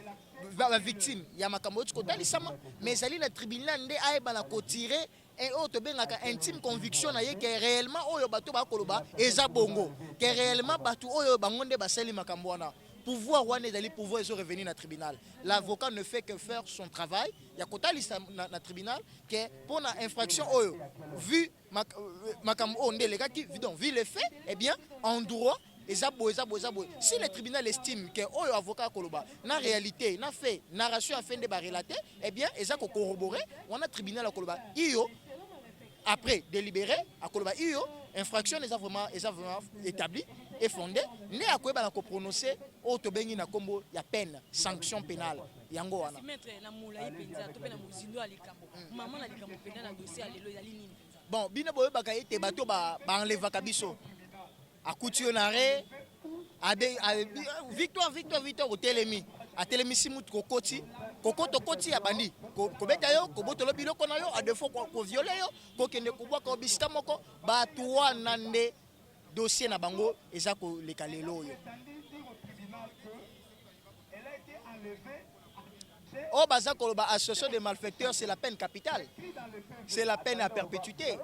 ba victime ya makambo to kota lisama mais azali na tribunal nde ay ba na ko tirer et autre bengaka intime conviction na ye que réellement oyo bato ba koloba eza bongo que réellement bato oyo bangonde basali makambo wana. Pouvoir wane dali pouvoir ils revenir na tribunal. L'avocat ne fait que faire son travail. Il y a kota lista na tribunal que pour la infraction oyo vu makam onde les gars qui vu les faits eh bien en droit ezabo. Si le tribunal estime que oyo avocat koloba na réalité na fait narration afin de ba relater eh bien ezako corroborer on a tribunal koloba iyo après délibéré à koloba iyo infraction les a vraiment établi est fondée, ne a quoi ba ko prononcer au to bengi na kombo ya peine, sanction pénale. Yango wana. Bon, bino boye baka ete bato ba enleva kabiso. Akuti onare victoire au telemi. A telemi simut kokoti, kokoto koti ya bandi. Ko beta yo, ko botolo biloko na yo, a defo ko violer yo, ko kende ko bwa ko bisita moko, ba tuwa nande dossier na bango eza ko lekalelo yo. Oh, association de malfaiteurs, c'est la peine capitale. C'est la peine à perpétuité.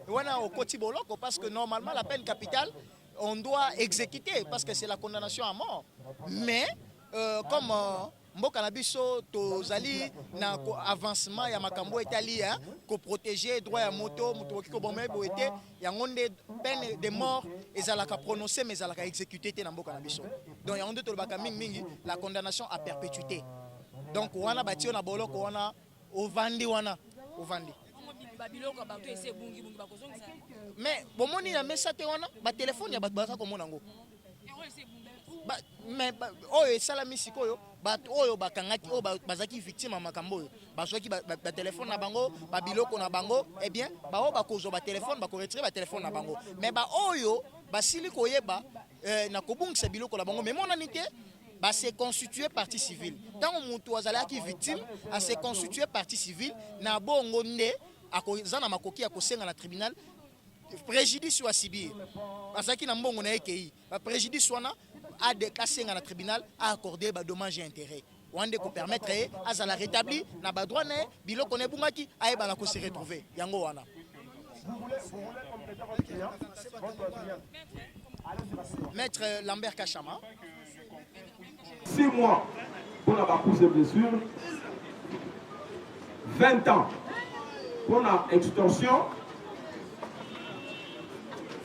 Voilà au côté boloko parce que normalement la peine capitale, on doit exécuter parce que c'est la condamnation à mort. Mais comme mboka na biso tozali na avancement ya makambo etali hein, ko protéger droit ya moto muto ko bomé bo été ya ngonde peine de mort ezalaka prononcé mais ezalaka exécuté te na mboka na biso. Donc ya ngonde to baka mingi la condamnation à perpétuité. Donc wana batio na boloko wana ovandi wana ovandi. Mais bomoni na mesa te wana ba téléphone ya ba ko mona ngo. Mais oyo salami sikoyo bato oyo bakangaki oyo bazaki victime ya makambo oyo bazwaki ba téléphone na bango ba biloko na bango eh bien ba oyo bakozwa ba téléphone ba ko retirer ba téléphone na bango mais ba oyo basili koyeba na kobungisa biloko na bango mais mona nité ba se constituer partie civile tant mutu azalaki victime a se constituer partie civile na bongo nde akozana makoki ya kosenga na tribunal préjudice wa sibir azaki na mbongo na ekei ba préjudice wana a déclassé dans le tribunal a accordé des dommages et intérêts. On peut permettre à la rétablir na ba droit né biloko ne bungaki a ba la ko se retrouver yango wana. Maître Lambert Kachama 6 mois pour la cause de blessure, 20 ans pour la extorsion,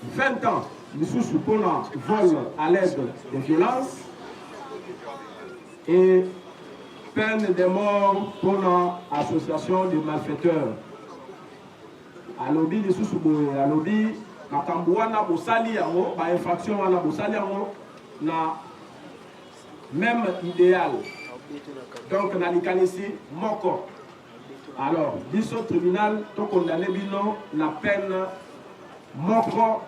20 ans sous pour le vol à l'aide de violences et peine de mort pour l'association de malfaiteurs. À lobby de sous-bourg, à lobby, ma cambouana bosali yango, ma infraction wana bosali yango, na même idéal. Donc, na likanisi moko. Alors, dit au tribunal, to condamné bino la peine moko.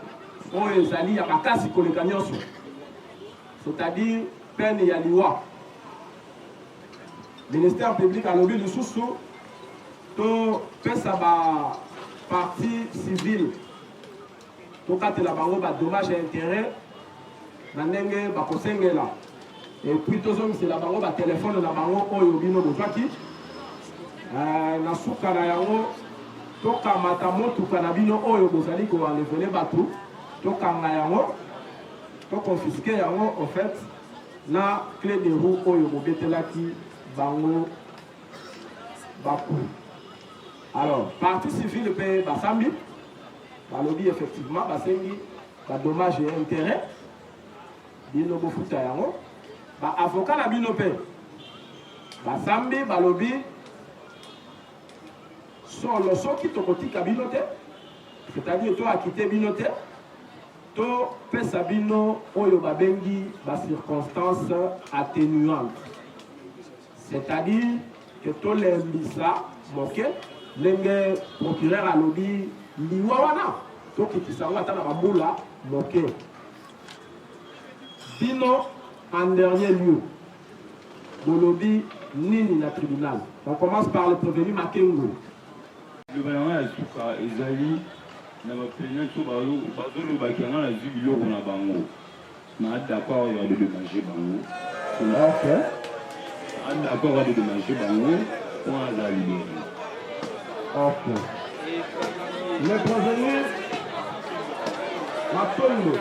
C'est-à-dire peine ya liwa. Ministère public a lobby le sous-sous to pesa ba partie civile to kate la bango ba dommage et intérêt na ndenge ba kosengela et puis tozongi c'est la bango ba téléphone na bango oyo bino bozwaki na suka na yango to kamata motuka na bino oyo bozali ko enlever bato to kanga yango to confisquer yango en fait na clé de roue oyo bobetelaki bango baku. Alors partie civile pe basambi balobi effectivement basengi ba dommage et intérêt bino bofuta yango ba avocat na bino pe basambi balobi solo soki tokotika bino te, c'est-à-dire to akite bino te to pesa bino oyo babengi ba circonstances atténuantes, c'est-à-dire que to lembisa moke lenge procureur alobi liwa wana to kitisanga ata na bambula moke bino en dernier lieu bolobi nini na tribunal. On commence par le prévenu Makengo. Le balanga ya suka ezali na baplaignant to bazolobaki yanga na zwi biloko na bango na d'accord ya dédommager bango. Ok. D'accord ya dédommager bango pour aza libéré. Ok. Le prévenu Makengo.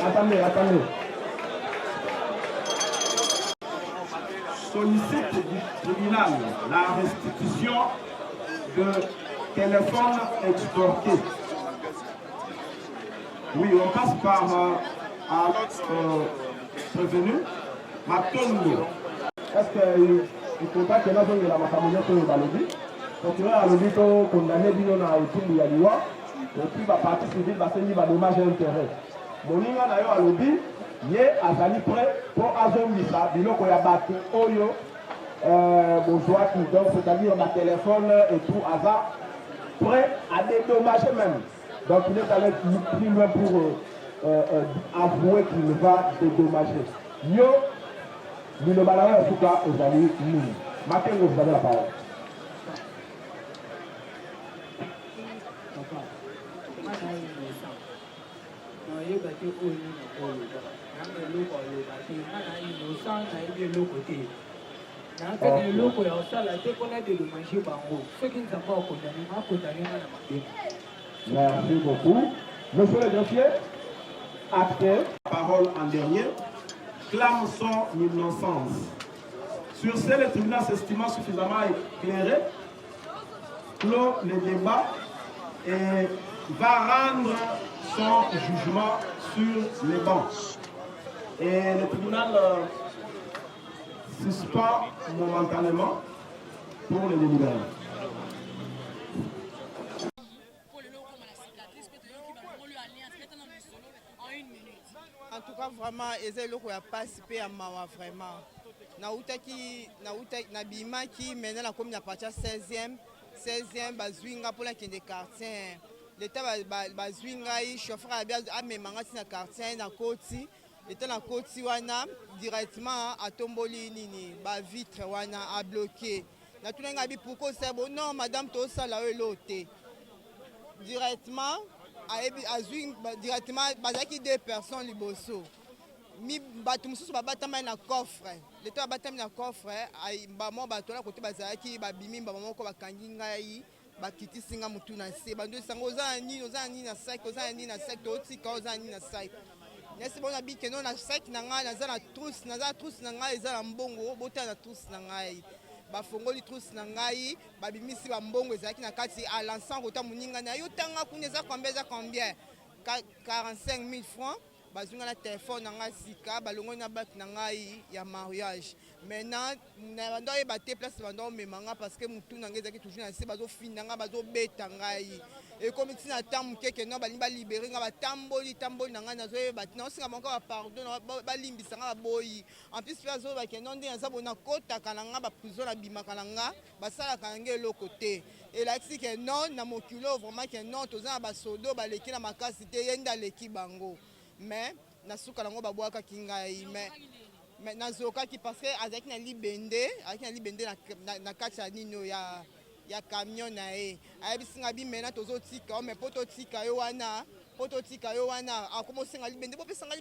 Attendez. Sollicite du tribunal la restitution de téléphones extorqués. Oui, on passe par à notre prévenu, Matongo. Est-ce qu'il faut pas que nous ayons la macamonia pour le balobi? Continuer à l'objet condamné Bino na Otumbu Yaliwa, et puis la partie civile va se dire dommage et intérêt. moninga na yo alobi ye azali prêt pour azongisa biloko ya bato oyo bozwaki, donc c'est-à-dire ma téléphone et tout aza prêt à dédommager même. Donc il est allé plus loin pour avouer qu'il va dédommager. Yo, nous le balayons en tout cas aux amis nous. Maintenant vous avez la parole. Merci beaucoup. Monsieur le greffier, acteur, parole en dernier, clame son innocence. Sur ce, le tribunal s'estimant suffisamment éclairé, clôt le débat et va rendre son jugement sur les bancs. Et le tribunal suspend momentanément pour le délibérer. En tout cas, vraiment, ils ont participé à Mawa, vraiment. Nabimaki, maintenant, la commune a parti à 16e, Bazouinga pour la qui est des quartiers. L'État Bazouinga, chauffeur a bien amené dans quartier, dans Koti. L'État dans Koti, directement à Tomboli, ba vitre, a bloqué. Na tout le monde pourquoi c'est bon, non, madame, tout ça, là, l'autre. Directement, directement, bazaki 2 personnes liboso. Mi batumususu babatama na coffre. L'État batama na coffre, ay bamo batola côté bazaki babimi bamo ko bakangi ngai bakiti singa mutu na se. Bando sango ozani na sac, ozani na sac, otika ozani na sac. Nesi bona bi keno na sac na ngai na za na trousse na ngai za na mbongo, bota na trousse na ngai. Bafongoli trousse na ngai babimisi bambongo ezalaki na kati à l'ensemble kota muninga na yo tanga kuneza combien 45 000 francs bazunga na téléphone na ngai sika balongo na bak na ngai ya mariage. Maintenant na bando e baté place bando memanga parce que mutu na ngai ezaki toujours na se bazo finanga bazo beta ngai et comme si na tamu keke no bali ba libérer nga batamboli na ngai nazo e batina osinga monko ba pardon ba limbisa nga boyi en plus bazo ba keno ndi nza bona kota kananga ba prison na bima kananga basala kananga lokote et là c'est que non na mokulo vraiment que non toza ba sodo ba leki na makasi te yenda leki bango mais na suka nango ba bwaka kingai mais na zoka ki parce que avec na libende na kacha nino ya camion na e ayebisinga bimena tozotika mais pototika yo wana akomosenga libende bopesanga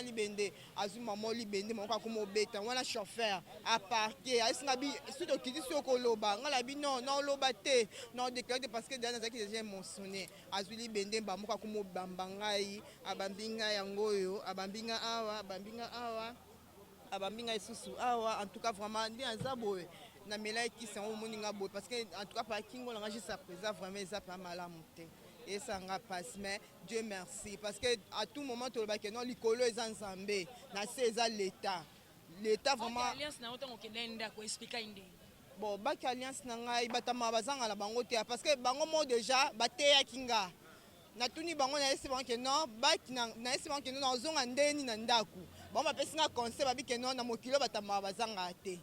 libende azuma mo libende moko akomobeta wana chauffeur a parquer ayesinga bi suto kiti soko loba ngala bi non loba te non déclaré parce que dans zaki déjà mentionné azu libende ba moko akomobamba ngai abambinga yangoyo abambinga awa abambinga isusu awa en tout cas vraiment ndi azaboye na mela qui sont au moninga boy parce que en tout cas par kingo la juste à présent vraiment ça pas mal à monter et ça nga passe mais Dieu merci parce que à tout moment to ba que non likolo ezanzambe na c'est l'état vraiment alliance na autant que nenda ko expliquer inde bon ba alliance na ngai batama bazanga la bango te parce que bango mo déjà bateya kinga na tuni bango na esi bango que non ba na esi bango que non zonga ndeni na ndaku bon ba pesinga conseil ba bi que non na mokilo batama bazanga te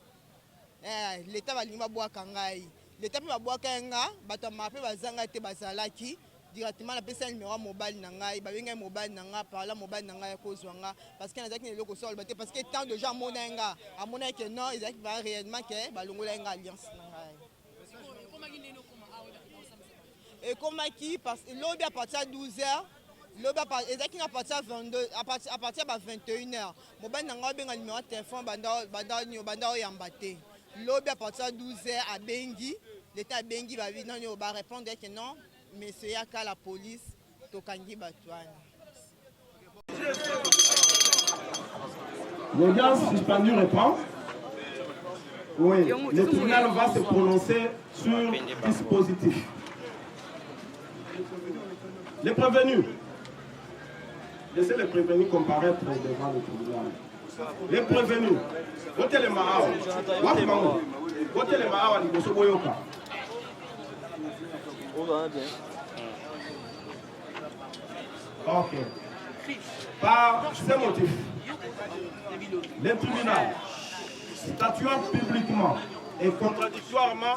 l'État va limba boaka ngai l'État peut boaka nga batama pe bazanga te bazalaki directement la pesa numéro mobile na ngai ba benga mobile na nga par la mobile na ngai ko zwanga parce que na zaki le ko sol baté parce que tant de gens monenga amona que non ils va réellement que balongola nga alliance na ngai et comment qui parce que lobby à partir de 12h loba ezaki na partir 22 à partir de 21h mobile na nga benga numéro téléphone banda yamba te lobby à partir de 12h à Bengi, l'État Bengi va répondre que non, mais c'est à la police, Tokangi Batouane. L'audience suspendue reprend. Oui, le tribunal va se prononcer sur le dispositif. Les prévenus. Laissez les prévenus comparaître devant le tribunal. Les prévenus. Votez les Mahao. Votez les Mahao à Liboso Boyoka. Ok. Par ces motifs, le tribunal, statuant publiquement et contradictoirement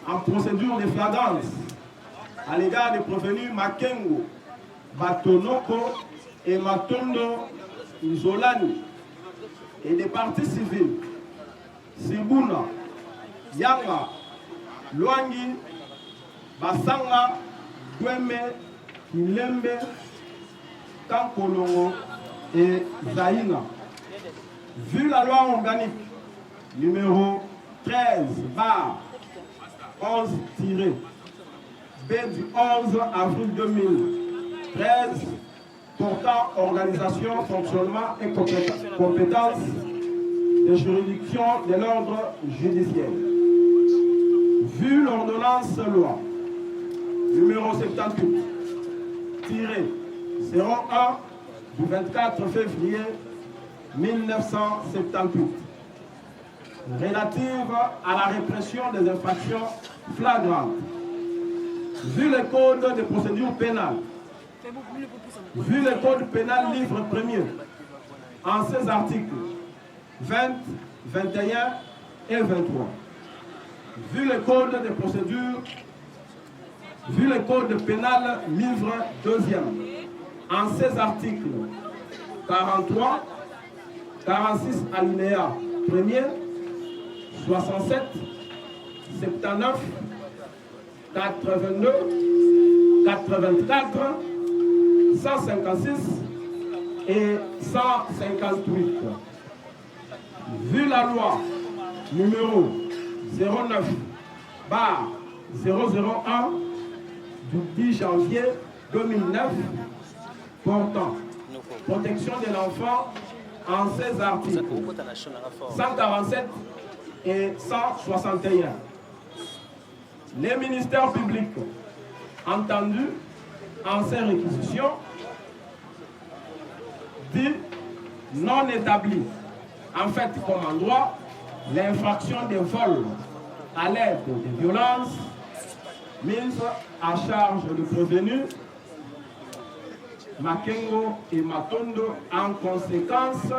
en procédure de flagrance à l'égard des prévenus Makengo, Batonoko et Matondo Nzolani et des parties civiles Sibuna, Yanga, Luangi, Basanga, Gweme, Kilembe, Kankolongo et Zaïna. Vu la loi organique numéro 13/11-B du 11 avril 2013 portant organisation, fonctionnement et compétences des juridictions de l'ordre judiciaire. Vu l'ordonnance loi numéro 78-01 du 24 février 1978 relative à la répression des infractions flagrantes. Vu le code de procédure pénale, vu le code pénal livre 1er en ses articles 20, 21 et 23, vu le code de procédure, vu le code pénal livre 2e en ses articles 43, 46 alinéa 1er, 67, 79, 82, 84, 156 et 158. Vu la loi numéro 09/001 du 10 janvier 2009 portant protection de l'enfant en ses articles 147 et 161. Les ministères publics entendus en ces réquisitions dit non établi en fait comme en droit l'infraction de vol à l'aide de violences mise à charge du prévenu Makengo et Matondo. En conséquence,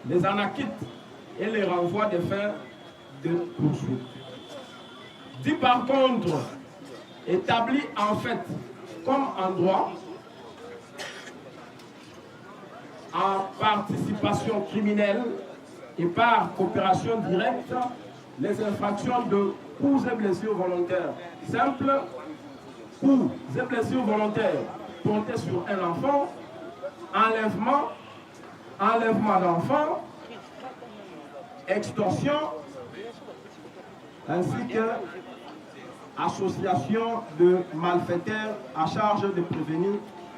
les en acquittent et les renvoient des fins de poursuite. Dit par contre, établi en fait comme en droit, en participation criminelle et par coopération directe, les infractions de coups et blessures volontaires simples, coups et blessures volontaires portés sur un enfant, enlèvement d'enfant, extorsion, ainsi que association de malfaiteurs à charge de prévenir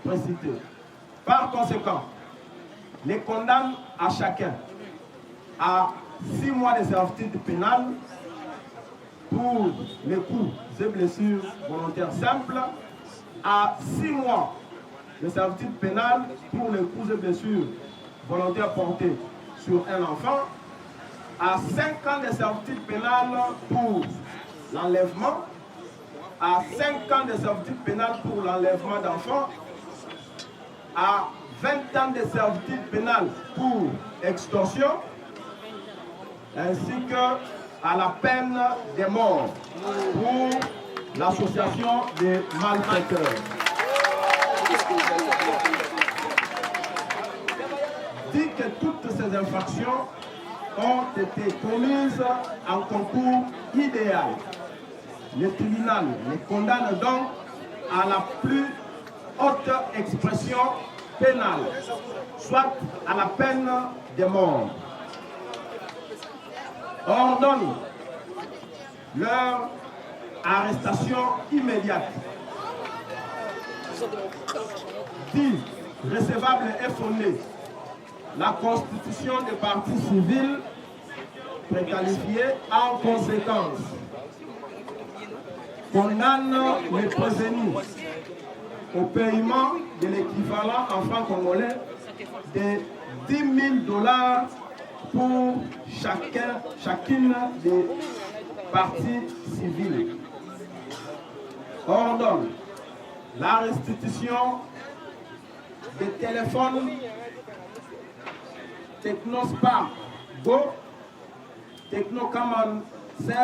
précités. Par conséquent, les condamne à chacun à 6 mois de servitude pénale pour les coups et blessures volontaires simples, à 6 mois de servitude pénale pour les coups et blessures volontaires portés sur un enfant, à 5 ans de servitude pénale pour l'enlèvement, à 5 ans de servitude pénale pour l'enlèvement d'enfants, à 20 ans de servitude pénale pour extorsion, ainsi que à la peine de mort pour l'association des malfaiteurs. Dit que toutes ces infractions ont été commises en concours idéal. Le tribunal les condamne donc à la plus haute expression pénale, soit à la peine de mort. Ordonne leur arrestation immédiate. Dit recevable et fondée, la constitution des partis civils préqualifiés en conséquence condamne les prévenus au paiement de l'équivalent en francs congolais de 10 000 $ pour chacune des parties civiles. Ordonne la restitution des téléphones Technospark Go, Technocommand 16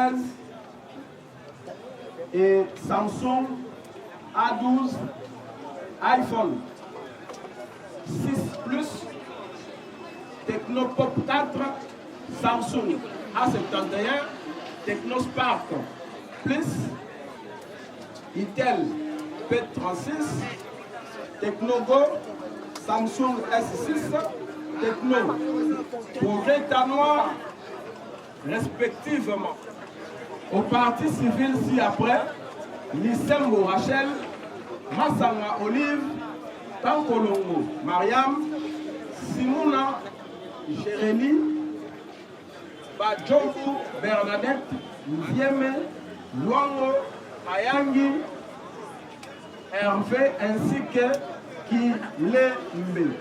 et Samsung A12, iPhone 6 Plus, Technopop 4, Samsung A71, Technospark Plus, Itel P36, Technogo, Samsung S6, Techno, Progrès Tanois, respectivement. Au parti civil ci-après, Lissembo Rachel, Massanga Olive, Tankolongo Mariam, Simona Jérémy, Badjombo Bernadette, Ndieme, Luango, Ayangi, Hervé ainsi que Kilembe.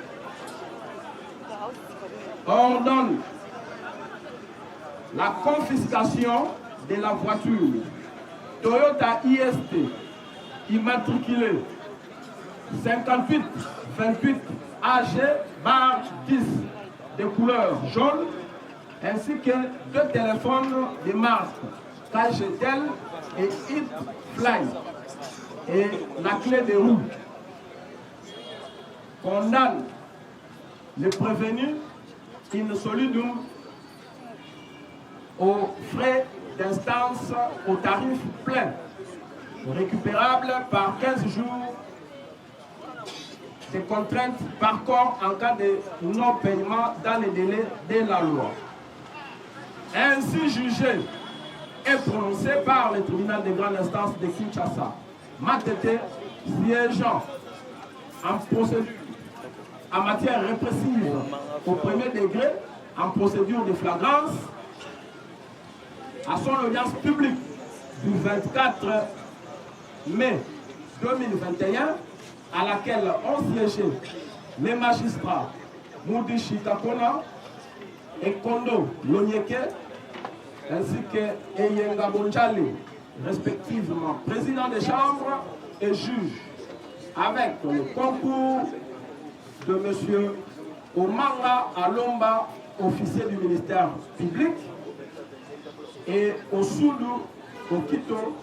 Ordonne la confiscation de la voiture Toyota IST immatriculée 5828 AG/10 de couleur jaune ainsi que 2 téléphones de marque KGTEL et Hitfly et la clé de roue. Condamne le prévenu in solidum aux frais d'instance au tarif plein, récupérable par 15 jours de contraintes par corps en cas de non-paiement dans les délais de la loi. Ainsi jugé et prononcé par le tribunal de grande instance de Kinshasa, Matete siégeant en procédure en matière répressive au premier degré, en procédure de flagrance, à son audience publique du 24 mai 2021, à laquelle ont siégé les magistrats Moudi Chitakona et Kondo Lonyeke, ainsi que Eyenga Bonjali, respectivement président des chambres et juge, avec le concours de M. Omanga Alomba, officier du ministère public, et Osudu Okito,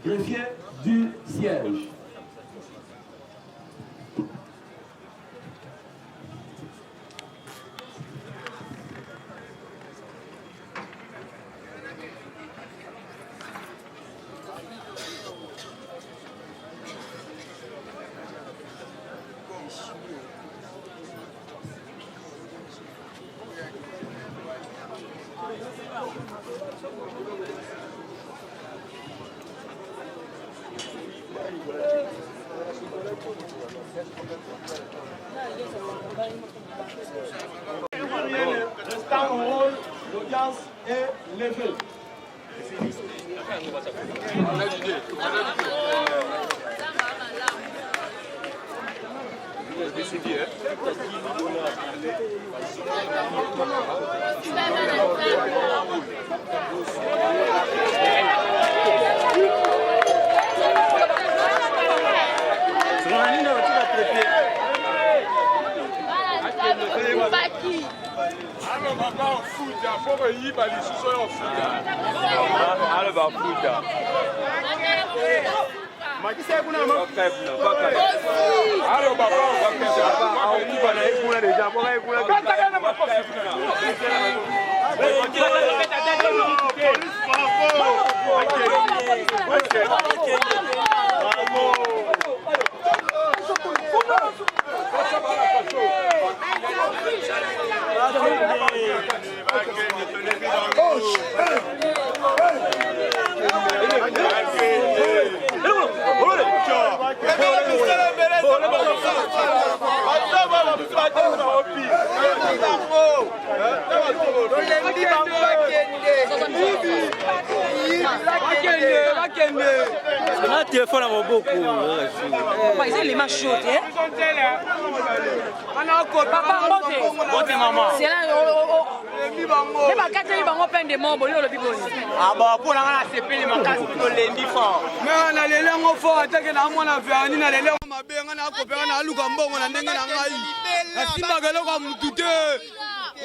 greffier du siège. Restant au rôle, l'audience est levée. téléphone à beaucoup. Ils ont les mains chaudes, hein? Papa, monte maman. C'est là, même à 4 ans, on peine des membres, le bibon. Ah bah, pour la CP, les macaques, les lundi fort. Mais on a les langues fortes, on a fait un mabenga na kopera na luka mbongo na ndenge na ngai. Asimba kelo ka mutute.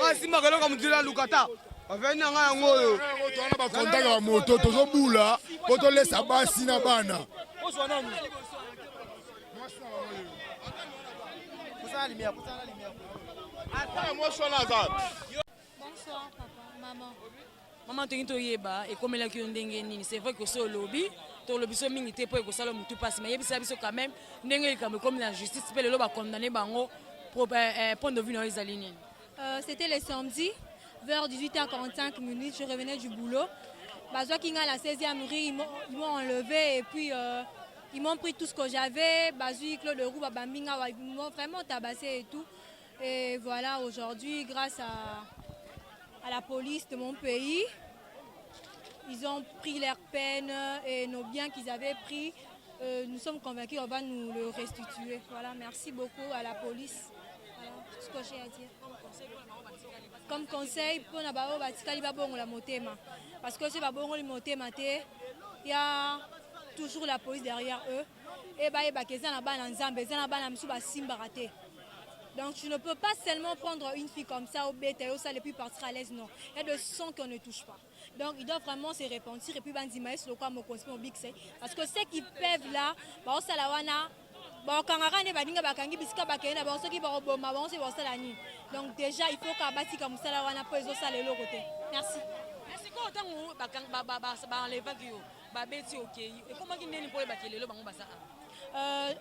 Asimba kelo ka mutula lukata. Avena nga yango yo. Tona ba contact ya moto tozo bula, poto lesa basi na bana. Bonsoir papa, maman. Maman tongi toyeba ekomelaki yo ndenge nini. C'est vrai que so lobby, to lobby so mingi te po ekosala mutu passe mais yebisa biso quand même ndenge likambo comme la justice pe lelo ba condamner bango pour point de vue na ezali nini. C'était le samedi vers 18h45 minutes, je revenais du boulot. Bazwa Kinga la 16e rue, ils m'ont enlevé et puis ils m'ont pris tout ce que j'avais. Bazui Claude Roux, Babambinga, ils m'ont vraiment tabassé et tout. Et voilà, aujourd'hui, grâce à la police de mon pays, ils ont pris leur peine et nos biens qu'ils avaient pris. Nous sommes convaincus qu'on va nous le restituer. Voilà, merci beaucoup à la police. Voilà tout ce que j'ai à dire. Comme conseil, pour la motema. Parce que c'est pas bon le motema, il y a toujours la police derrière eux. Et donc tu ne peux pas seulement prendre une fille comme ça au bête et puis partir à l'aise, non. Il y a de sons qu'on ne touche pas. Donc ils doivent vraiment se repentir et puis bandimaïs le quoi mon conseil big c'est parce que ceux qui peuvent là, bah au salawana, bah kangara ne badinga bakangi bisika bakena bah ceux qui vont bomba bah on se voit ça la nuit. Donc déjà il faut qu'à bâtir comme salawana pour les autres ça le côté. Merci. Merci quoi autant où bah enlever que bah bêti ok. Et comment qu'ils n'ont pas les le bango basa.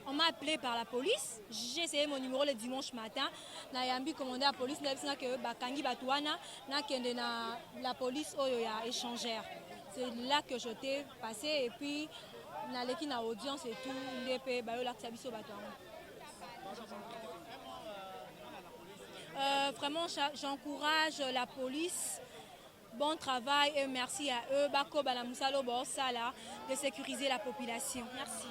On m'a appelé par la police. J'ai essayé mon numéro le dimanche matin. Nayambi commandé à la police. N'a que bakangi batouana na kende na la police oyoya échangère. C'est là que je t'ai passé et puis na leki na audience et tout ndep bayo la tsabiso batouana. Vraiment j'encourage la police. Bon travail et merci à eux bako bala musalo bo sala de sécuriser la population. Merci.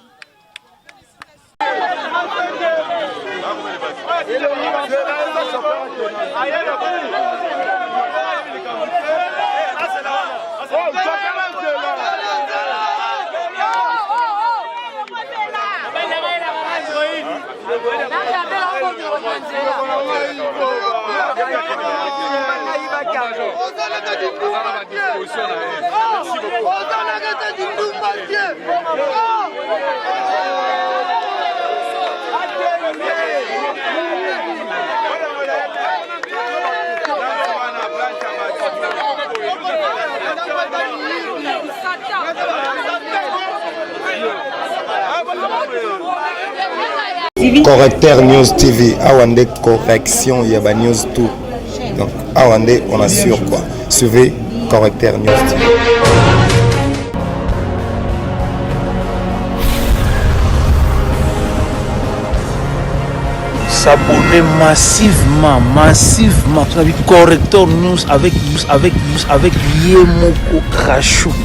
Correcteur News TV, Awande correction, il y a News tout. Donc Awande, on assure quoi. Suivez Correcteur News TV. S'abonner massivement. Correcteur News avec Yemoko Krachou.